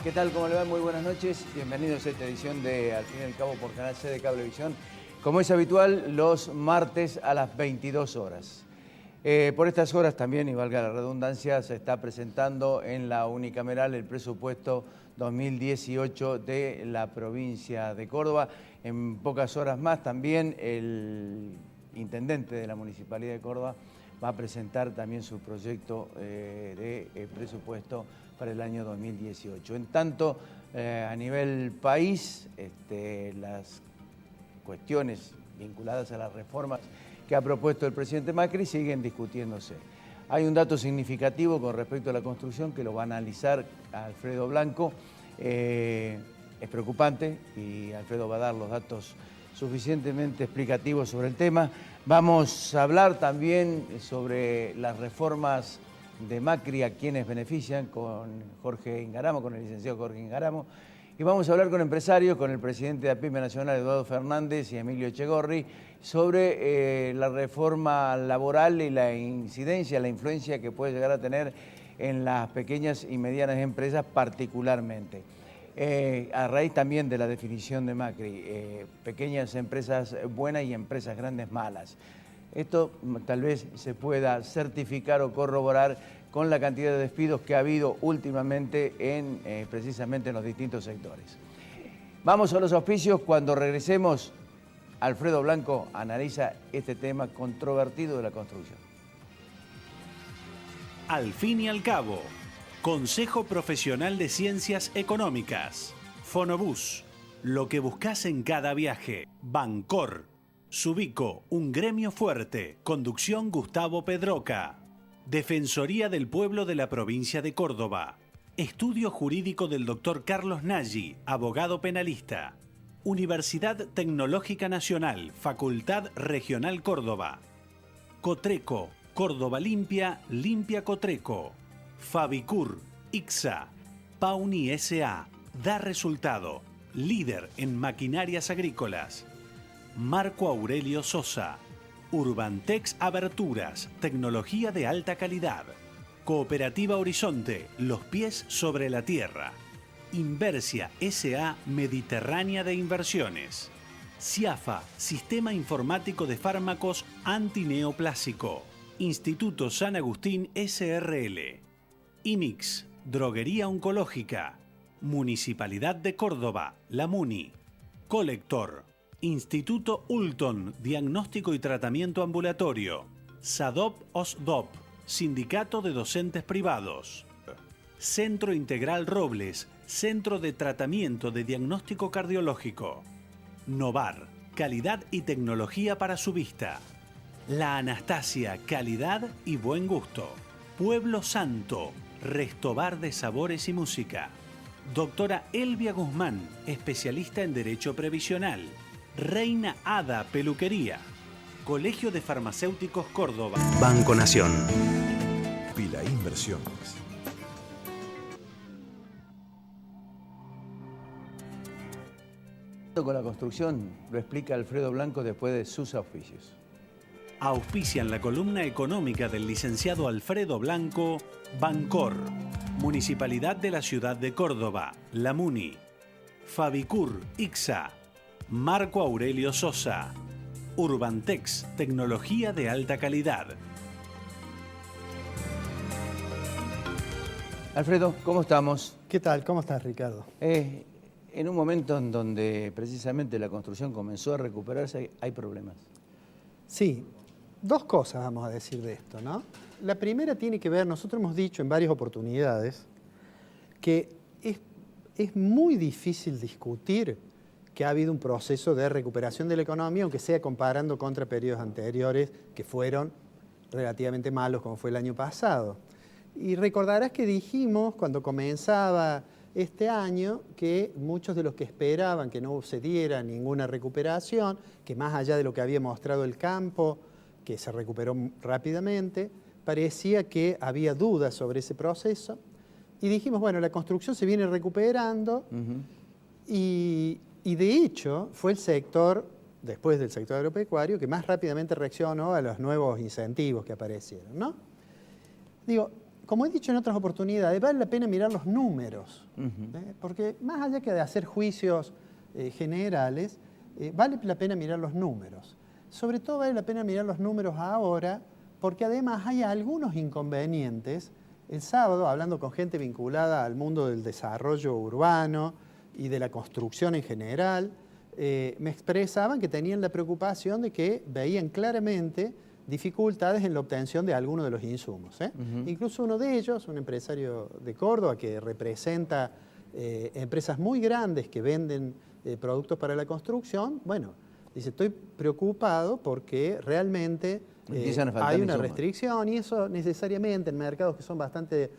¿Qué tal? ¿Cómo le va? Muy buenas noches. Bienvenidos a esta edición de Al fin y al cabo por Canal C de Cablevisión. Como es habitual, los martes a las 22 horas. Por estas horas también, y valga la redundancia, se está presentando en la unicameral el presupuesto 2018 de la provincia de Córdoba. En pocas horas más también el intendente de la Municipalidad de Córdoba va a presentar también su proyecto de presupuesto para el año 2018. En tanto, a nivel país, las cuestiones vinculadas a las reformas que ha propuesto el presidente Macri siguen discutiéndose. Hay un dato significativo con respecto a la construcción que lo va a analizar Alfredo Blanco. Es preocupante y Alfredo va a dar los datos suficientemente explicativos sobre el tema. Vamos a hablar también sobre las reformas de Macri a quienes benefician con Jorge Ingaramo, con el licenciado Jorge Ingaramo. Y vamos a hablar con empresarios, con el presidente de APYME Nacional, Eduardo Fernández, y Emilio Echegorri, sobre la reforma laboral y la incidencia, la influencia que puede llegar a tener en las pequeñas y medianas empresas particularmente. A raíz también de la definición de Macri, pequeñas empresas buenas y empresas grandes malas. Esto tal vez se pueda certificar o corroborar con la cantidad de despidos que ha habido últimamente precisamente en los distintos sectores. Vamos a los auspicios. Cuando regresemos, Alfredo Blanco analiza este tema controvertido de la construcción. Al fin y al cabo, Consejo Profesional de Ciencias Económicas. Fonobús, lo que buscas en cada viaje. Bancor. Subico, un gremio fuerte. Conducción Gustavo Pedroca. Defensoría del Pueblo de la Provincia de Córdoba. Estudio Jurídico del Dr. Carlos Nagy, abogado penalista. Universidad Tecnológica Nacional, Facultad Regional Córdoba. Cotreco, Córdoba Limpia, Limpia Cotreco. Fabicur, ICSA, Pauni S.A., da resultado, líder en maquinarias agrícolas. Marco Aurelio Sosa, Urbantex Aberturas, tecnología de alta calidad. Cooperativa Horizonte, los pies sobre la tierra. Inversia S.A. Mediterránea de Inversiones. CIAFA, Sistema Informático de Fármacos Antineoplásico. Instituto San Agustín S.R.L. IMIX, Droguería Oncológica. Municipalidad de Córdoba, La Muni. Colector. Instituto Ulton, Diagnóstico y Tratamiento Ambulatorio. SADOP-OSDOP, Sindicato de Docentes Privados. Centro Integral Robles, Centro de Tratamiento de Diagnóstico Cardiológico. Novar, calidad y tecnología para su vista. La Anastasia, calidad y buen gusto. Pueblo Santo, Restobar de Sabores y Música. Doctora Elvia Guzmán, especialista en Derecho Previsional. Reina Ada Peluquería. Colegio de Farmacéuticos Córdoba. Banco Nación. Pila Inversiones. Con la construcción lo explica Alfredo Blanco después de sus auspicios. Auspician la columna económica del licenciado Alfredo Blanco, Bancor, Municipalidad de la Ciudad de Córdoba, La Muni, Fabicur, ICSA, Marco Aurelio Sosa, Urbantex, tecnología de alta calidad. Alfredo, ¿cómo estamos? ¿Qué tal? ¿Cómo estás, Ricardo? En un momento en donde precisamente la construcción comenzó a recuperarse, hay problemas. Sí, dos cosas vamos a decir de esto, ¿no? La primera tiene que ver, nosotros hemos dicho en varias oportunidades que es muy difícil discutir que ha habido un proceso de recuperación de la economía, aunque sea comparando contra periodos anteriores que fueron relativamente malos, como fue el año pasado. Y recordarás que dijimos cuando comenzaba este año que muchos de los que esperaban que no se diera ninguna recuperación, que más allá de lo que había mostrado el campo, que se recuperó rápidamente, parecía que había dudas sobre ese proceso. Y dijimos, bueno, la construcción se viene recuperando y de hecho fue el sector, después del sector agropecuario, que más rápidamente reaccionó a los nuevos incentivos que aparecieron, ¿no? Digo, como he dicho en otras oportunidades, vale la pena mirar los números, porque más allá que de hacer juicios generales, vale la pena mirar los números. Sobre todo vale la pena mirar los números ahora, porque además hay algunos inconvenientes. El sábado, hablando con gente vinculada al mundo del desarrollo urbano y de la construcción en general, me expresaban que tenían la preocupación de que veían claramente dificultades en la obtención de algunos de los insumos. Incluso uno de ellos, un empresario de Córdoba que representa empresas muy grandes que venden productos para la construcción, bueno, dice, estoy preocupado porque realmente hay una restricción y eso necesariamente en mercados que son bastante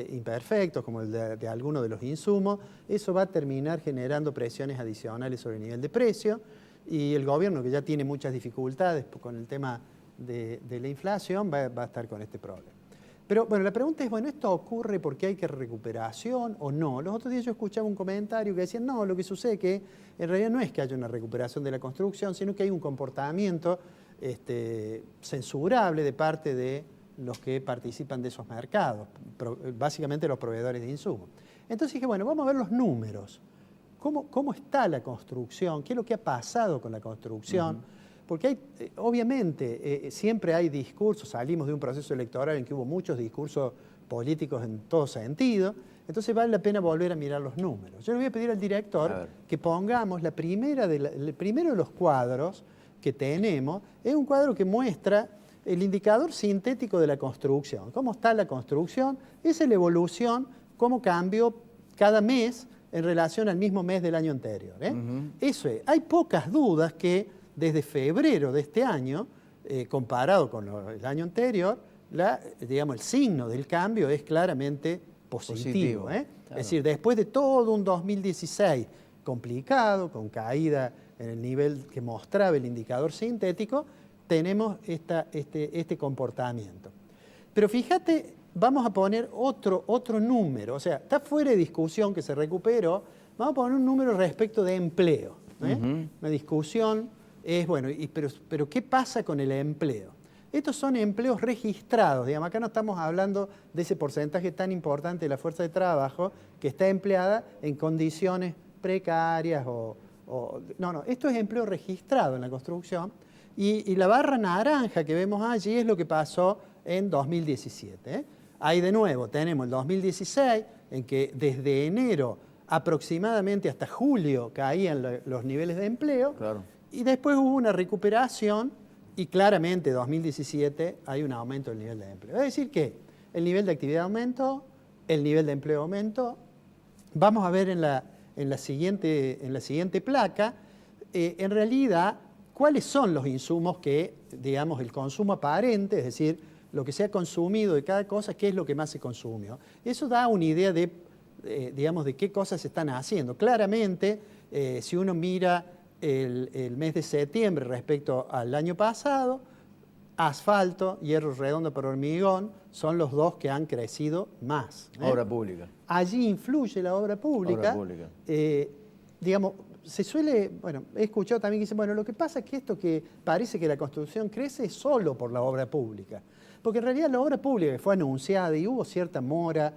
imperfectos, como el de algunos de los insumos, eso va a terminar generando presiones adicionales sobre el nivel de precio y el gobierno, que ya tiene muchas dificultades con el tema de la inflación, va a estar con este problema. Pero bueno, la pregunta es, bueno, ¿esto ocurre porque hay que recuperación o no? Los otros días yo escuchaba un comentario que decía, no, lo que sucede es que en realidad no es que haya una recuperación de la construcción, sino que hay un comportamiento censurable de parte de los que participan de esos mercados, básicamente los proveedores de insumos. Entonces dije, bueno, vamos a ver los números. ¿Cómo está la construcción? ¿Qué es lo que ha pasado con la construcción? Porque hay, obviamente, siempre hay discursos, salimos de un proceso electoral en que hubo muchos discursos políticos en todo sentido, entonces vale la pena volver a mirar los números. Yo le voy a pedir al director que pongamos el primero de los cuadros que tenemos, es un cuadro que muestra el indicador sintético de la construcción. ¿Cómo está la construcción? Esa es la evolución, cómo cambió cada mes en relación al mismo mes del año anterior. Eso es. Hay pocas dudas que desde febrero de este año, comparado con el año anterior, digamos, el signo del cambio es claramente positivo. Claro. Es decir, después de todo un 2016 complicado, con caída en el nivel que mostraba el indicador sintético, tenemos este comportamiento. Pero fíjate, vamos a poner otro número, o sea, está fuera de discusión que se recuperó, vamos a poner un número respecto de empleo. Una discusión es, bueno, pero ¿qué pasa con el empleo? Estos son empleos registrados, digamos, acá no estamos hablando de ese porcentaje tan importante de la fuerza de trabajo que está empleada en condiciones precarias no, esto es empleo registrado en la construcción y la barra naranja que vemos allí es lo que pasó en 2017. Ahí de nuevo tenemos el 2016 en que desde enero aproximadamente hasta julio caían los niveles de empleo. Claro. Y después hubo una recuperación y claramente en 2017 hay un aumento del nivel de empleo. Es decir que el nivel de actividad aumentó, el nivel de empleo aumentó. Vamos a ver en la siguiente placa, en realidad, cuáles son los insumos que, digamos, el consumo aparente, es decir, lo que se ha consumido de cada cosa, qué es lo que más se consumió. Eso da una idea de, digamos, de qué cosas se están haciendo. Claramente, si uno mira el mes de septiembre respecto al año pasado, asfalto, hierro redondo para hormigón, son los dos que han crecido más. Obra pública. Allí influye la obra pública. Digamos, se suele, bueno, he escuchado también que dicen, bueno, lo que pasa es que esto que parece que la construcción crece es solo por la obra pública. Porque en realidad la obra pública que fue anunciada y hubo cierta mora,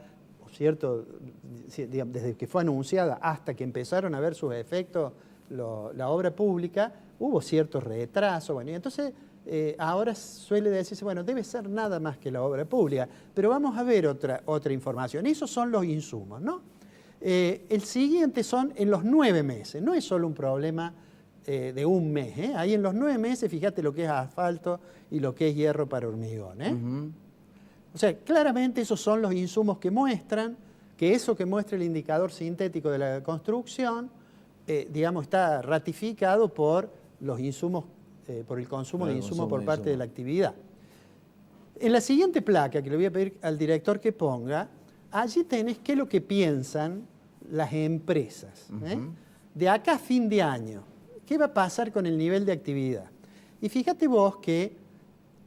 digamos, desde que fue anunciada hasta que empezaron a ver sus efectos la obra pública, hubo cierto retraso. Bueno, y entonces ahora suele decirse, bueno, debe ser nada más que la obra pública. Pero vamos a ver otra información. Esos son los insumos, ¿no? El siguiente son en los 9 meses. No es solo un problema de un mes. Ahí en los 9 meses, fíjate lo que es asfalto y lo que es hierro para hormigón. O sea, claramente esos son los insumos que muestran que eso que muestra el indicador sintético de la construcción, digamos, está ratificado por los insumos, por el consumo de insumos por parte de la actividad. En la siguiente placa, que le voy a pedir al director que ponga, allí tenés qué es lo que piensan las empresas. De acá a fin de año, ¿qué va a pasar con el nivel de actividad? Y fíjate vos que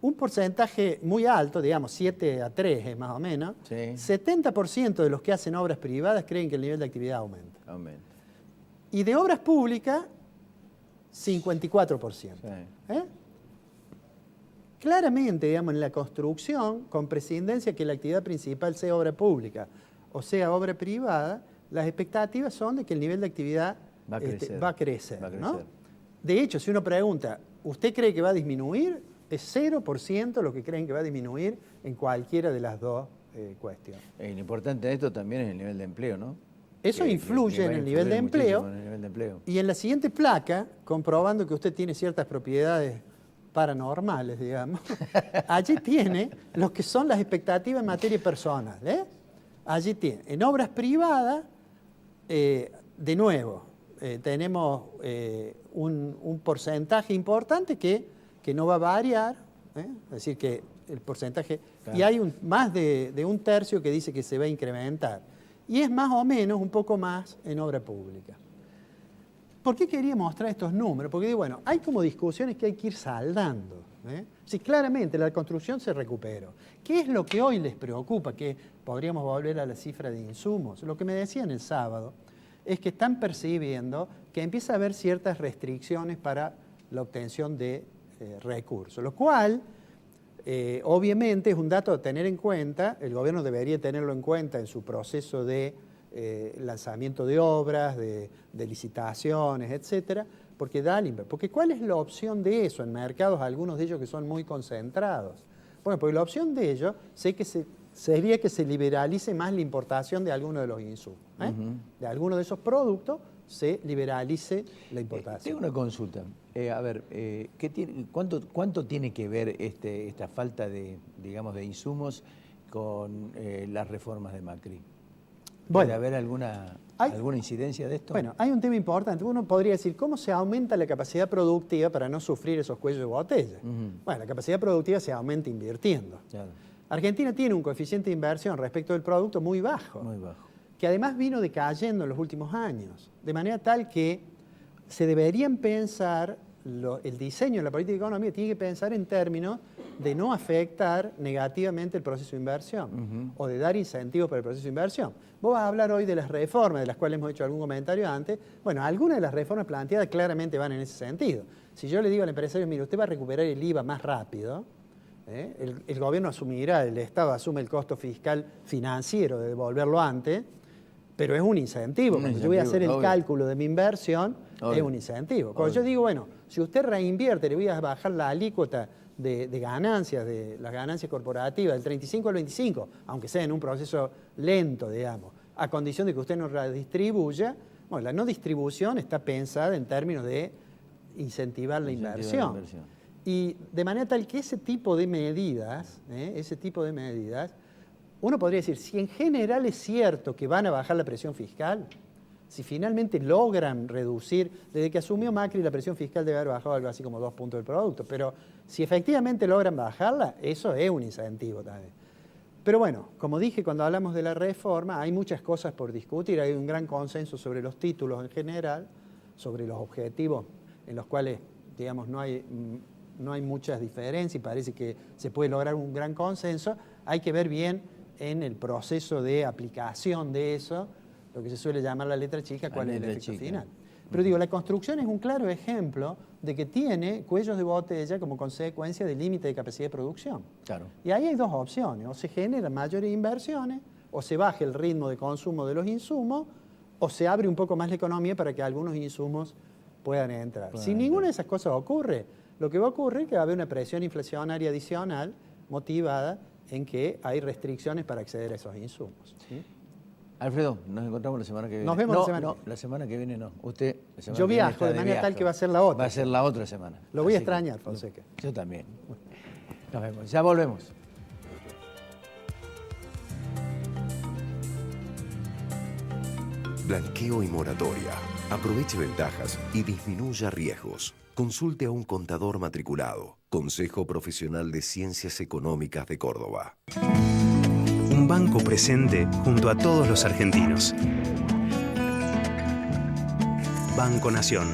un porcentaje muy alto, digamos 7-3 es más o menos, 70% de los que hacen obras privadas creen que el nivel de actividad aumenta. Y de obras públicas, 54%. claramente, digamos, en la construcción, con prescindencia que la actividad principal sea obra pública o sea obra privada, las expectativas son de que el nivel de actividad Va a crecer. va a crecer, Va a ¿no? crecer. De hecho, si uno pregunta, ¿usted cree que va a disminuir? Es 0% lo que creen que va a disminuir en cualquiera de las dos cuestiones. Lo importante de esto también es el nivel de empleo, ¿no? Eso influye va a en el nivel de influir muchísimo empleo. en el nivel de empleo. Y en la siguiente placa, comprobando que usted tiene ciertas propiedades paranormales, digamos, allí tiene lo que son las expectativas en materia personal. Allí tiene, en obras privadas, de nuevo, tenemos un porcentaje importante que no va a variar, es decir, que el porcentaje, Claro. y hay más de un tercio que dice que se va a incrementar, y es más o menos un poco más en obra pública. ¿Por qué quería mostrar estos números? Porque, bueno, hay como discusiones que hay que ir saldando. Sí, claramente la construcción se recuperó. ¿Qué es lo que hoy les preocupa? Que podríamos volver a la cifra de insumos. Lo que me decían el sábado es que están percibiendo que empieza a haber ciertas restricciones para la obtención de recursos, lo cual obviamente es un dato a tener en cuenta. El gobierno debería tenerlo en cuenta en su proceso de lanzamiento de obras, de licitaciones, etcétera, porque porque ¿cuál es la opción de eso en mercados, algunos de ellos que son muy concentrados? Bueno, porque la opción de ello sería que se liberalice más la importación de algunos de los insumos. De algunos de esos productos se liberalice la importación. Tengo una consulta. A ver, ¿cuánto tiene que ver esta falta de, digamos, de insumos con las reformas de Macri? ¿Puede haber alguna incidencia de esto? Bueno, hay un tema importante. Uno podría decir, ¿cómo se aumenta la capacidad productiva para no sufrir esos cuellos de botella? Bueno, la capacidad productiva se aumenta invirtiendo. Claro. Argentina tiene un coeficiente de inversión respecto del producto muy bajo. Muy bajo. Que además vino decayendo en los últimos años, de manera tal que se deberían pensar, el diseño de la política económica tiene que pensar en términos de no afectar negativamente el proceso de inversión o de dar incentivos para el proceso de inversión. Vos vas a hablar hoy de las reformas, de las cuales hemos hecho algún comentario antes. Bueno, algunas de las reformas planteadas claramente van en ese sentido. Si yo le digo al empresario, mire, usted va a recuperar el IVA más rápido, el gobierno asumirá, el Estado asume el costo fiscal financiero de devolverlo antes, pero es un incentivo. Cuando yo voy a hacer el cálculo de mi inversión, es un incentivo. Cuando yo digo, bueno, si usted reinvierte, le voy a bajar la alícuota de ganancias, de las ganancias corporativas, del 35 al 25, aunque sea en un proceso lento, digamos, a condición de que usted no redistribuya. Bueno, la no distribución está pensada en términos de incentivar la inversión. Y de manera tal que ese tipo de medidas, uno podría decir, si en general es cierto que van a bajar la presión fiscal, si finalmente logran reducir, desde que asumió Macri la presión fiscal debe haber bajado algo así como 2 puntos del producto, pero si efectivamente logran bajarla, eso es un incentivo también. Pero bueno, como dije cuando hablamos de la reforma, hay muchas cosas por discutir, hay un gran consenso sobre los títulos en general, sobre los objetivos en los cuales, digamos, no hay muchas diferencias y parece que se puede lograr un gran consenso. Hay que ver bien en el proceso de aplicación de eso, lo que se suele llamar la letra chica, cuál es el efecto final. Pero digo, la construcción es un claro ejemplo de que tiene cuellos de botella como consecuencia del límite de capacidad de producción. Claro. Y ahí hay dos opciones, o se generan mayores inversiones, o se baja el ritmo de consumo de los insumos, o se abre un poco más la economía para que algunos insumos puedan entrar. Si ninguna de esas cosas ocurre, lo que va a ocurrir es que va a haber una presión inflacionaria adicional motivada en que hay restricciones para acceder a esos insumos. ¿Sí? Alfredo, nos encontramos la semana que viene. Nos vemos la semana No, la semana que viene no. Usted, la semana Yo que viene viajo, está de manera tal que va a ser la otra. Va a ser la otra semana. Lo voy a Así que, extrañar, Fonseca. Yo también. Nos vemos. Ya volvemos. Blanqueo y moratoria. Aproveche ventajas y disminuya riesgos. Consulte a un contador matriculado. Consejo Profesional de Ciencias Económicas de Córdoba. Un banco presente junto a todos los argentinos. Banco Nación.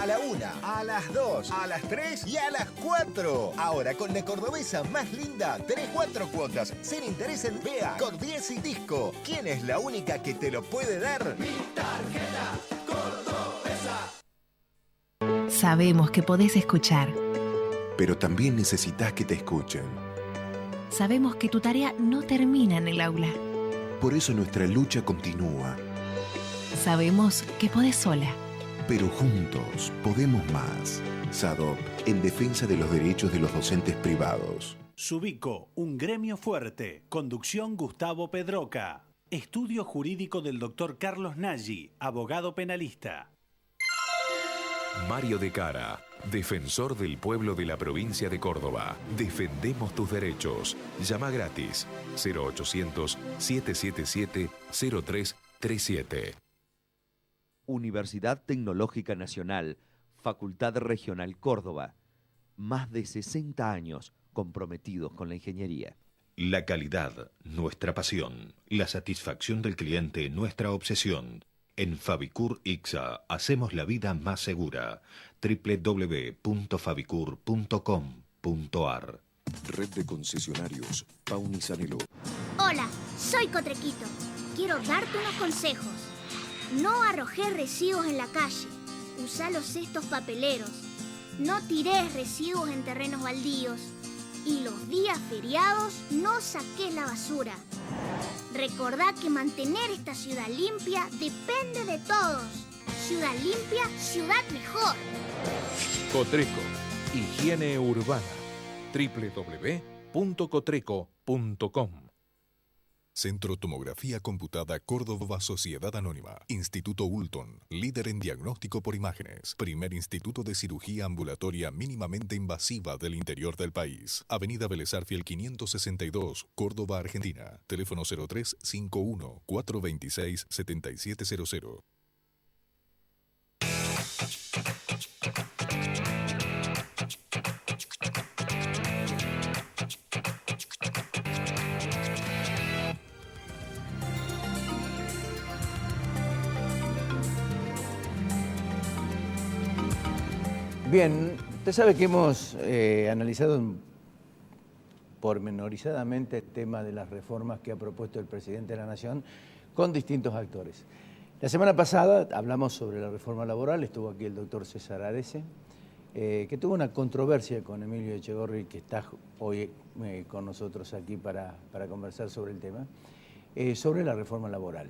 a la 1, a las 2, a las 3 y a las 4. Ahora con la cordobesa más linda, tenés 4 cuotas, sin interés en BEA, Cordies y Disco. ¿Quién es la única que te lo puede dar? Mi tarjeta cordobesa. Sabemos que podés escuchar. Pero también necesitas que te escuchen. Sabemos que tu tarea no termina en el aula. Por eso nuestra lucha continúa. Sabemos que podés sola. Pero juntos podemos más. SADOP, en defensa de los derechos de los docentes privados. Subico, un gremio fuerte. Conducción Gustavo Pedroca. Estudio jurídico del doctor Carlos Nagy, abogado penalista. Mario de Cara, defensor del pueblo de la provincia de Córdoba. Defendemos tus derechos. Llama gratis 0800-777-0337. Universidad Tecnológica Nacional, Facultad Regional Córdoba. Más de 60 años comprometidos con la ingeniería. La calidad, nuestra pasión. La satisfacción del cliente, nuestra obsesión. En Fabicur ICSA hacemos la vida más segura. www.fabicur.com.ar. Red de concesionarios Pauni Sanelo. Hola, soy Cotrequito. Quiero darte unos consejos. No arrojes residuos en la calle. Usa los cestos papeleros. No tires residuos en terrenos baldíos. Y los días feriados no saques la basura. Recordá que mantener esta ciudad limpia depende de todos. Ciudad limpia, ciudad mejor. Cotreco, higiene urbana. www.cotreco.com. Centro Tomografía Computada Córdoba Sociedad Anónima. Instituto Ulton, líder en diagnóstico por imágenes. Primer instituto de cirugía ambulatoria mínimamente invasiva del interior del país. Avenida Vélez Arfiel 562, Córdoba, Argentina. Teléfono 0351 426 7700. Bien, usted sabe que hemos analizado pormenorizadamente el tema de las reformas que ha propuesto el presidente de la Nación con distintos actores. La semana pasada hablamos sobre la reforma laboral, estuvo aquí el doctor César Arese, que tuvo una controversia con Emilio Echegorri, que está hoy con nosotros aquí para conversar sobre el tema, sobre la reforma laboral.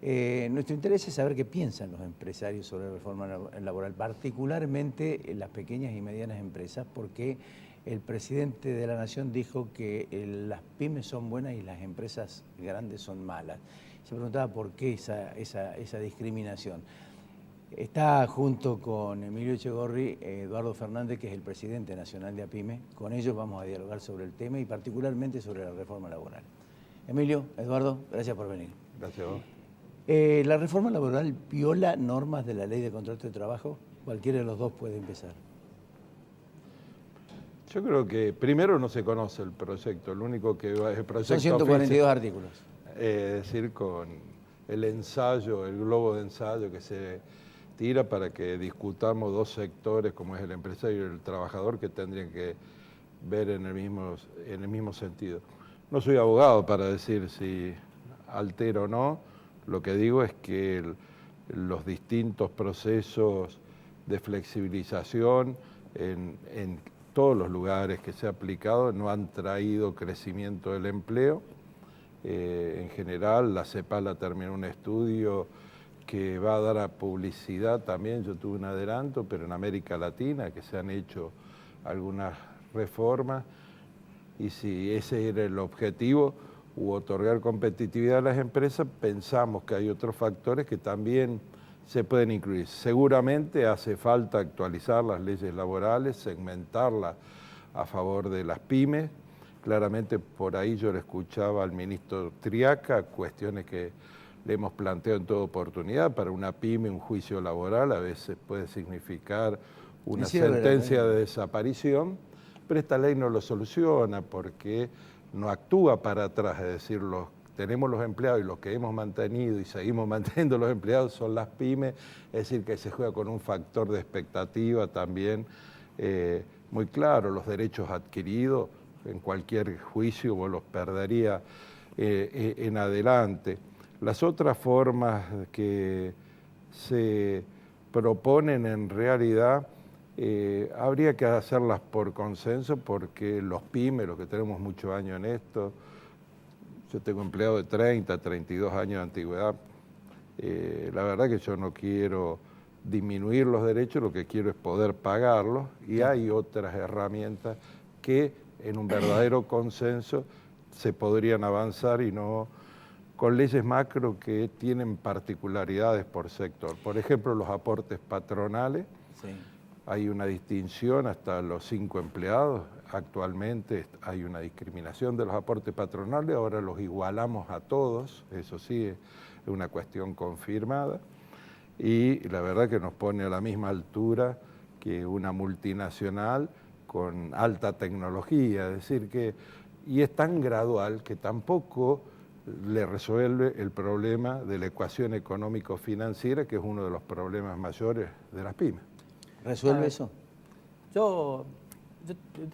Nuestro interés es saber qué piensan los empresarios sobre la reforma laboral, particularmente en las pequeñas y medianas empresas, porque el presidente de la Nación dijo que las pymes son buenas y las empresas grandes son malas. Se preguntaba por qué esa discriminación. Está junto con Emilio Echegorri, Eduardo Fernández, que es el presidente nacional de APYME. Con ellos vamos a dialogar sobre el tema y particularmente sobre la reforma laboral. Emilio, Eduardo, gracias por venir. Gracias a vos. ¿La reforma laboral viola normas de la ley de contrato de trabajo? Cualquiera de los dos puede empezar. Yo creo que primero no se conoce el proyecto, el único que va es el proyecto. Son 142 artículos. Es decir, con el ensayo, el globo de ensayo que se tira para que discutamos dos sectores como es el empresario y el trabajador que tendrían que ver en el mismo sentido. No soy abogado para decir si altera o no. Lo que digo es que los distintos procesos de flexibilización en todos los lugares que se ha aplicado no han traído crecimiento del empleo. En general, la CEPAL terminó un estudio que va a dar a publicidad también. Yo tuve un adelanto, pero en América Latina, que se han hecho algunas reformas, y si ese era el objetivo, u otorgar competitividad a las empresas, pensamos que hay otros factores que también se pueden incluir. Seguramente hace falta actualizar las leyes laborales, segmentarlas a favor de las pymes. Claramente por ahí yo le escuchaba al ministro Triaca, cuestiones que le hemos planteado en toda oportunidad. Para una pyme un juicio laboral a veces puede significar una sentencia de desaparición, pero esta ley no lo soluciona porque no actúa para atrás, es decir, los tenemos los empleados y los que hemos mantenido y seguimos manteniendo los empleados son las pymes, es decir, que se juega con un factor de expectativa también muy claro. Los derechos adquiridos, en cualquier juicio vos los perdería en adelante. Las otras formas que se proponen en realidad habría que hacerlas por consenso, porque los pymes, los que tenemos muchos años en esto, yo tengo empleados de 30, 32 años de antigüedad, la verdad que yo no quiero disminuir los derechos, lo que quiero es poder pagarlos, y hay otras herramientas que en un verdadero consenso se podrían avanzar y no con leyes macro que tienen particularidades por sector. Por ejemplo, los aportes patronales. Sí. Hay una distinción hasta los 5 empleados. Actualmente hay una discriminación de los aportes patronales, ahora los igualamos a todos, eso sí es una cuestión confirmada, y la verdad que nos pone a la misma altura que una multinacional con alta tecnología, es decir que, y es tan gradual que tampoco le resuelve el problema de la ecuación económico-financiera, que es uno de los problemas mayores de las pymes. ¿Resuelve eso?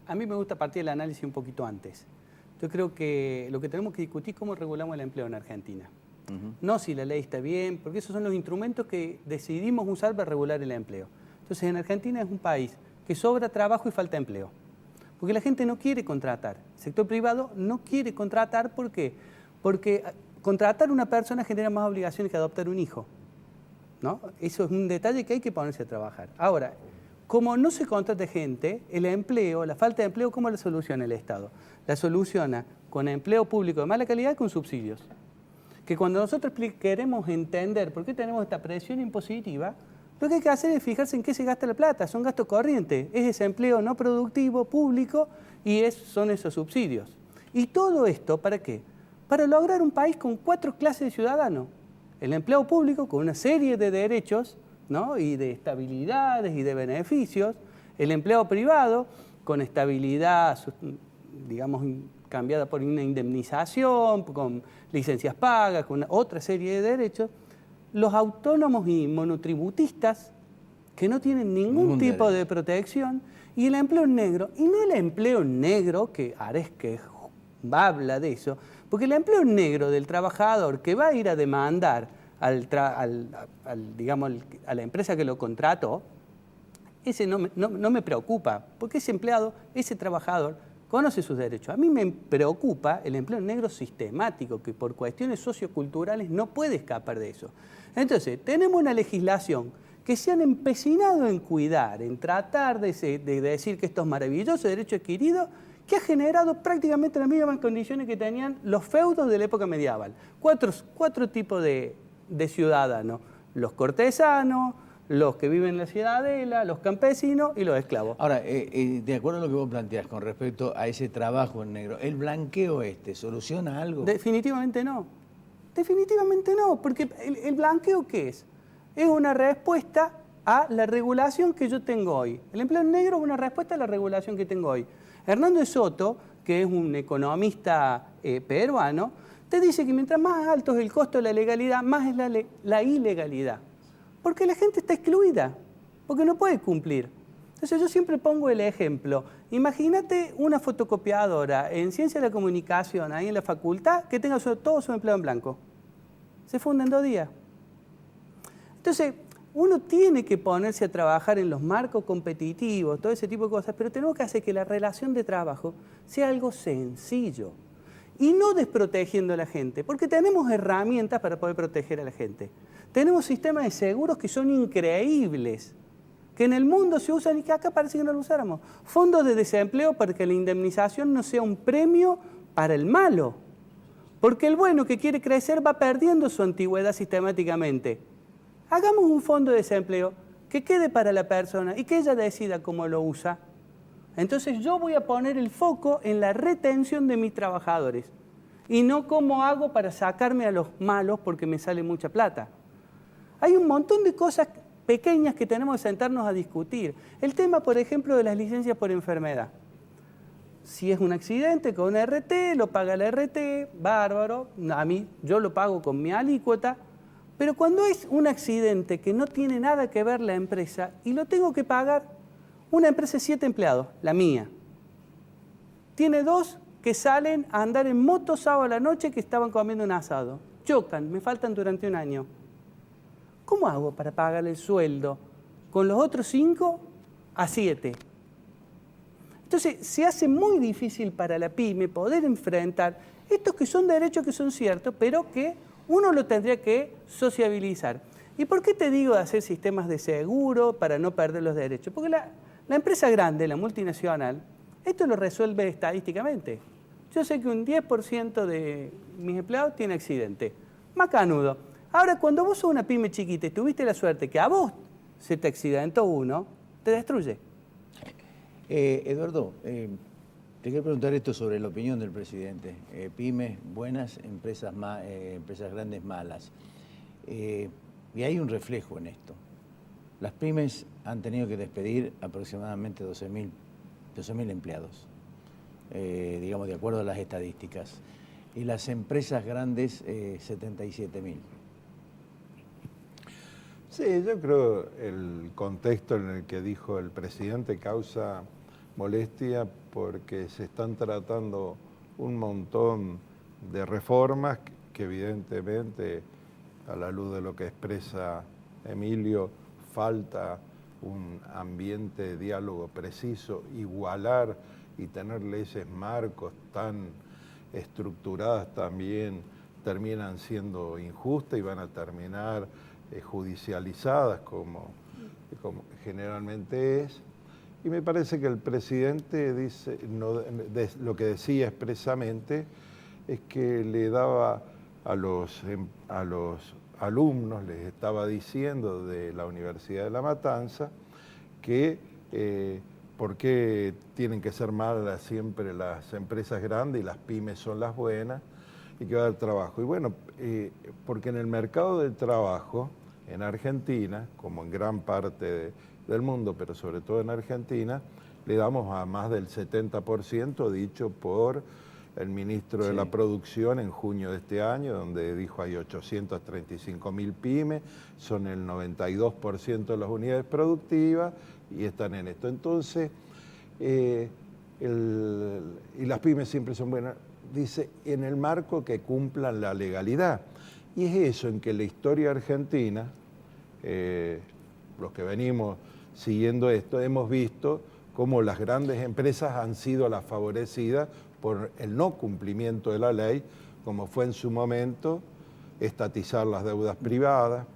A mí me gusta partir del análisis un poquito antes. Yo creo que lo que tenemos que discutir es cómo regulamos el empleo en Argentina. No si la ley está bien, porque esos son los instrumentos que decidimos usar para regular el empleo. Entonces, en Argentina es un país que sobra trabajo y falta empleo. Porque la gente no quiere contratar. El sector privado no quiere contratar, ¿por qué? Porque contratar a una persona genera más obligaciones que adoptar un hijo, ¿no? Eso es un detalle que hay que ponerse a trabajar. Ahora, como no se contrata gente, el empleo, la falta de empleo, ¿cómo la soluciona el Estado? La soluciona con empleo público de mala calidad, con subsidios. Que cuando nosotros queremos entender por qué tenemos esta presión impositiva, lo que hay que hacer es fijarse en qué se gasta la plata. Son gastos corrientes, es ese empleo no productivo, público, y son esos subsidios. ¿Y todo esto para qué? Para lograr un país con 4 clases de ciudadanos. El empleo público con una serie de derechos, ¿no? Y de estabilidades y de beneficios. El empleo privado con estabilidad, digamos, cambiada por una indemnización, con licencias pagas, con otra serie de derechos. Los autónomos y monotributistas, que no tienen ningún tipo de protección, y el empleo negro, y no el empleo negro, que Aresque habla de eso, porque el empleo negro del trabajador que va a ir a demandar digamos, a la empresa que lo contrató, ese no me preocupa, porque ese empleado, ese trabajador, conoce sus derechos. A mí me preocupa el empleo negro sistemático, que por cuestiones socioculturales no puede escapar de eso. Entonces, tenemos una legislación que se han empecinado en cuidar, en tratar de decir que esto es maravilloso, derecho adquirido, que ha generado prácticamente las mismas condiciones que tenían los feudos de la época medieval. Cuatro tipos de ciudadanos: los cortesanos, los que viven en la ciudadela, los campesinos y los esclavos. Ahora, de acuerdo a lo que vos planteás con respecto a ese trabajo en negro, ¿el blanqueo soluciona algo? Definitivamente no. Definitivamente no, porque ¿el blanqueo qué es? Es una respuesta a la regulación que yo tengo hoy. El empleo negro es una respuesta a la regulación que tengo hoy. Hernando de Soto, que es un economista peruano, te dice que mientras más alto es el costo de la legalidad, más es la ilegalidad. Porque la gente está excluida, porque no puede cumplir. Entonces yo siempre pongo el ejemplo. Imagínate una fotocopiadora en Ciencia de la Comunicación, ahí en la facultad, que tenga todo su empleo en blanco. Se funda en 2 días. Entonces, uno tiene que ponerse a trabajar en los marcos competitivos, todo ese tipo de cosas, pero tenemos que hacer que la relación de trabajo sea algo sencillo y no desprotegiendo a la gente, porque tenemos herramientas para poder proteger a la gente. Tenemos sistemas de seguros que son increíbles, que en el mundo se usan y que acá parece que no lo usáramos. Fondos de desempleo para que la indemnización no sea un premio para el malo, porque el bueno que quiere crecer va perdiendo su antigüedad sistemáticamente. Hagamos un fondo de desempleo que quede para la persona y que ella decida cómo lo usa. Entonces yo voy a poner el foco en la retención de mis trabajadores y no cómo hago para sacarme a los malos porque me sale mucha plata. Hay un montón de cosas pequeñas que tenemos que sentarnos a discutir. El tema, por ejemplo, de las licencias por enfermedad. si es un accidente con RT, lo paga la RT, bárbaro, yo lo pago con mi alícuota, pero cuando es un accidente que no tiene nada que ver la empresa y lo tengo que pagar, una empresa de 7 empleados, la mía, tiene 2 que salen a andar en moto sábado a la noche que estaban comiendo un asado, chocan, me faltan durante un año. ¿Cómo hago para pagar el sueldo con los otros 5 a 7? Entonces, se hace muy difícil para la pyme poder enfrentar estos que son derechos que son ciertos, pero que uno lo tendría que sociabilizar. ¿Y por qué te digo de hacer sistemas de seguro para no perder los derechos? Porque la empresa grande, la multinacional, esto lo resuelve estadísticamente. Yo sé que un 10% de mis empleados tiene accidente. Macanudo. Ahora, cuando vos sos una pyme chiquita y tuviste la suerte que a vos se te accidentó uno, te destruye. Eduardo, te quiero preguntar esto sobre la opinión del presidente. Pymes buenas, empresas grandes malas. Y hay un reflejo en esto. Las pymes han tenido que despedir aproximadamente 12.000 empleados, digamos, de acuerdo a las estadísticas. Y las empresas grandes, 77.000. Sí, yo creo el contexto en el que dijo el presidente causa molestia porque se están tratando un montón de reformas que evidentemente, a la luz de lo que expresa Emilio, falta un ambiente de diálogo preciso, igualar y tener leyes marcos tan estructuradas también terminan siendo injustas y van a terminar judicializadas como generalmente es. Y me parece que el presidente dice, lo que decía expresamente es que le daba a los alumnos, les estaba diciendo de la Universidad de La Matanza que por qué tienen que ser malas siempre las empresas grandes y las pymes son las buenas y que va a dar trabajo. Y bueno, porque en el mercado del trabajo, en Argentina, como en gran parte del mundo, pero sobre todo en Argentina, le damos a más del 70%, dicho por el ministro de la Producción en junio de este año, donde dijo hay 835.000 pymes, son el 92% de las unidades productivas y están en esto. Entonces, y las pymes siempre son buenas, dice, en el marco que cumplan la legalidad. Y es eso en que la historia argentina, los que venimos siguiendo esto, hemos visto cómo las grandes empresas han sido las favorecidas por el no cumplimiento de la ley, como fue en su momento estatizar las deudas privadas,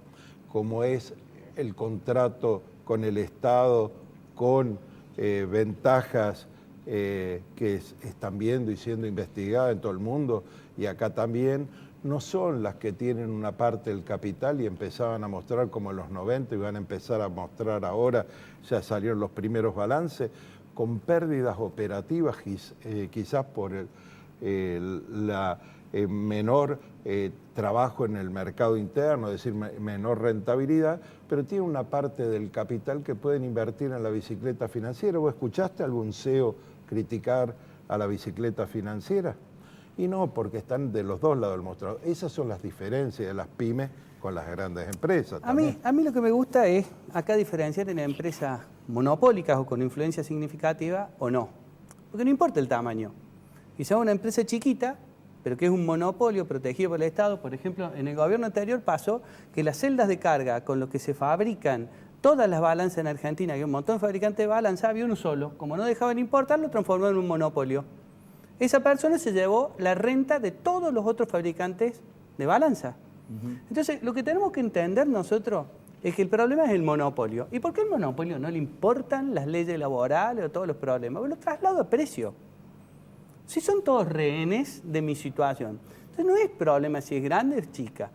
como es el contrato con el Estado, con ventajas que están viendo y siendo investigadas en todo el mundo, y acá también, no son las que tienen una parte del capital y empezaban a mostrar como en los 90 y van a empezar a mostrar ahora, ya salieron los primeros balances, con pérdidas operativas quizás por la menor trabajo en el mercado interno, es decir, menor rentabilidad, pero tiene una parte del capital que pueden invertir en la bicicleta financiera. ¿Vos escuchaste a algún CEO criticar a la bicicleta financiera? Y no, porque están de los dos lados del mostrador. Esas son las diferencias de las pymes con las grandes empresas. A mí lo que me gusta es acá diferenciar en empresas monopólicas o con influencia significativa o no. Porque no importa el tamaño. Quizá una empresa chiquita, pero que es un monopolio protegido por el Estado. Por ejemplo, en el gobierno anterior pasó que las celdas de carga con lo que se fabrican todas las balanzas en Argentina, que hay un montón de fabricantes de balanzas, había uno solo. Como no dejaban importar, lo transformaron en un monopolio. Esa persona se llevó la renta de todos los otros fabricantes de balanza. Entonces, lo que tenemos que entender nosotros es que el problema es el monopolio. ¿Y por qué el monopolio no le importan las leyes laborales o todos los problemas? Pues lo traslado a precio. Si son todos rehenes de mi situación. Entonces, no es problema si es grande o es chica.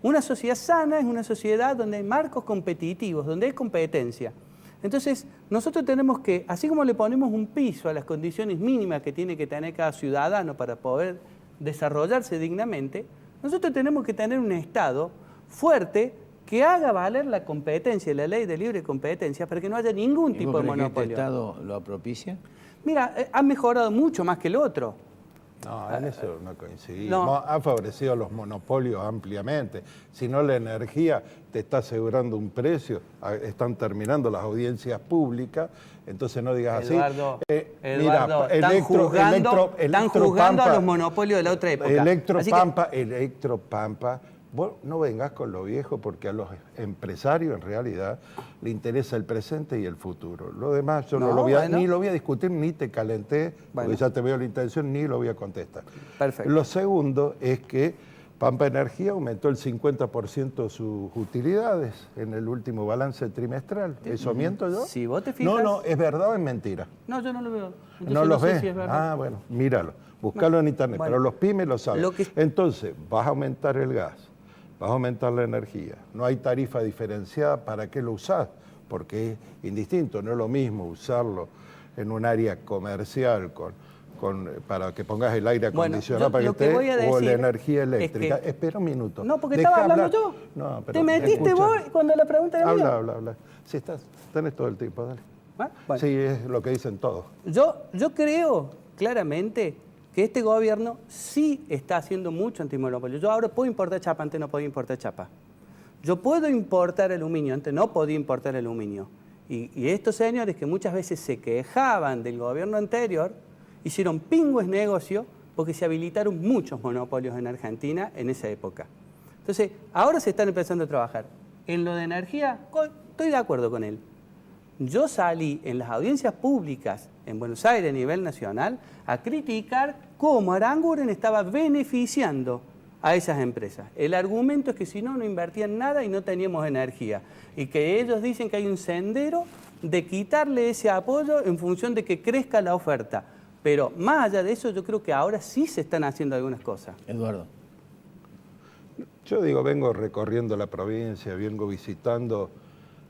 Una sociedad sana es una sociedad donde hay marcos competitivos, donde hay competencia. Entonces, nosotros tenemos que, así como le ponemos un piso a las condiciones mínimas que tiene que tener cada ciudadano para poder desarrollarse dignamente, nosotros tenemos que tener un Estado fuerte que haga valer la competencia, la ley de libre competencia, para que no haya ningún tipo de monopolio. ¿El Estado lo propicia? Mira, ha mejorado mucho más que el otro. No, en eso no coincidimos. No. Ha favorecido los monopolios ampliamente. Si no, la energía te está asegurando un precio. Están terminando las audiencias públicas. Entonces no digas Eduardo, así. Eduardo, están juzgando a los monopolios de la otra época. Electropampa. Vos no vengas con lo viejo, porque a los empresarios en realidad le interesa el presente y el futuro. Lo demás yo ni lo voy a discutir, ni te calenté, porque ya te veo la intención, ni lo voy a contestar. Perfecto. Lo segundo es que Pampa Energía aumentó el 50% sus utilidades en el último balance trimestral. ¿Eso miento yo? Si vos te fijas... No, ¿es verdad o es mentira? No, yo no lo veo. Entonces, ¿No los sé ves? si es verdad. Bueno, míralo. Búscalo en internet, Bueno, pero los pymes lo saben. Entonces, vas a aumentar el gas, vas a aumentar la energía. No hay tarifa diferenciada, ¿para qué lo usás? Porque es indistinto, no es lo mismo usarlo en un área comercial para que pongas el aire acondicionado para que esté, o la energía eléctrica. Es que... Espera un minuto. No, porque estaba hablando yo. No, pero te metiste vos cuando la pregunta era mía. Habla. Sí, tenés todo el tiempo, dale. Bueno. Sí, es lo que dicen todos. Yo creo claramente que este gobierno sí está haciendo mucho antimonopolio. Yo ahora puedo importar chapa, antes no podía importar chapa. Yo puedo importar aluminio, antes no podía importar aluminio. Y estos señores que muchas veces se quejaban del gobierno anterior, hicieron pingües negocio porque se habilitaron muchos monopolios en Argentina en esa época. Entonces, ahora se están empezando a trabajar. En lo de energía, estoy de acuerdo con él. Yo salí en las audiencias públicas en Buenos Aires a nivel nacional a criticar cómo Aranguren estaba beneficiando a esas empresas. El argumento es que si no, no invertían nada y no teníamos energía. Y que ellos dicen que hay un sendero de quitarle ese apoyo en función de que crezca la oferta. Pero más allá de eso, yo creo que ahora sí se están haciendo algunas cosas. Eduardo. Yo digo, vengo recorriendo la provincia, vengo visitando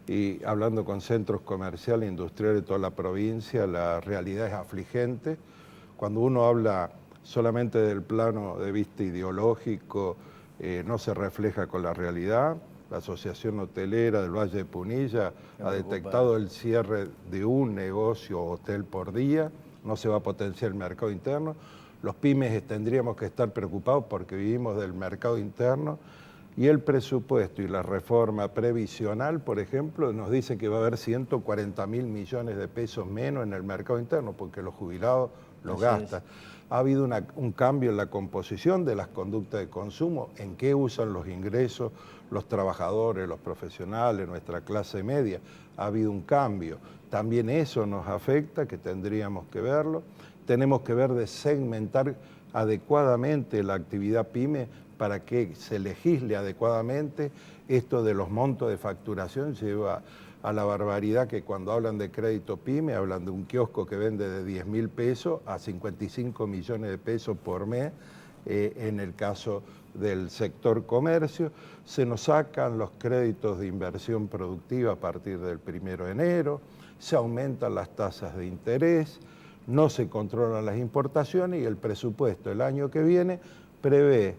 y hablando con centros comerciales e industriales de toda la provincia. La realidad es afligente. Cuando uno habla solamente del plano de vista ideológico, no se refleja con la realidad. La Asociación Hotelera del Valle de Punilla ha detectado el cierre de un negocio hotel por día. No se va a potenciar el mercado interno. Los pymes tendríamos que estar preocupados porque vivimos del mercado interno. Y el presupuesto y la reforma previsional, por ejemplo, nos dicen que va a haber 140.000 millones de pesos menos en el mercado interno porque los jubilados los gastan. Ha habido un cambio en la composición de las conductas de consumo, en qué usan los ingresos los trabajadores, los profesionales, nuestra clase media. Ha habido un cambio. También eso nos afecta, que tendríamos que verlo. Tenemos que ver de segmentar adecuadamente la actividad pyme para que se legisle adecuadamente. Esto de los montos de facturación lleva a la barbaridad que cuando hablan de crédito pyme, hablan de un kiosco que vende de 10.000 pesos a 55 millones de pesos por mes, en el caso del sector comercio. Se nos sacan los créditos de inversión productiva a partir del 1 de enero, se aumentan las tasas de interés, no se controlan las importaciones y el presupuesto el año que viene prevé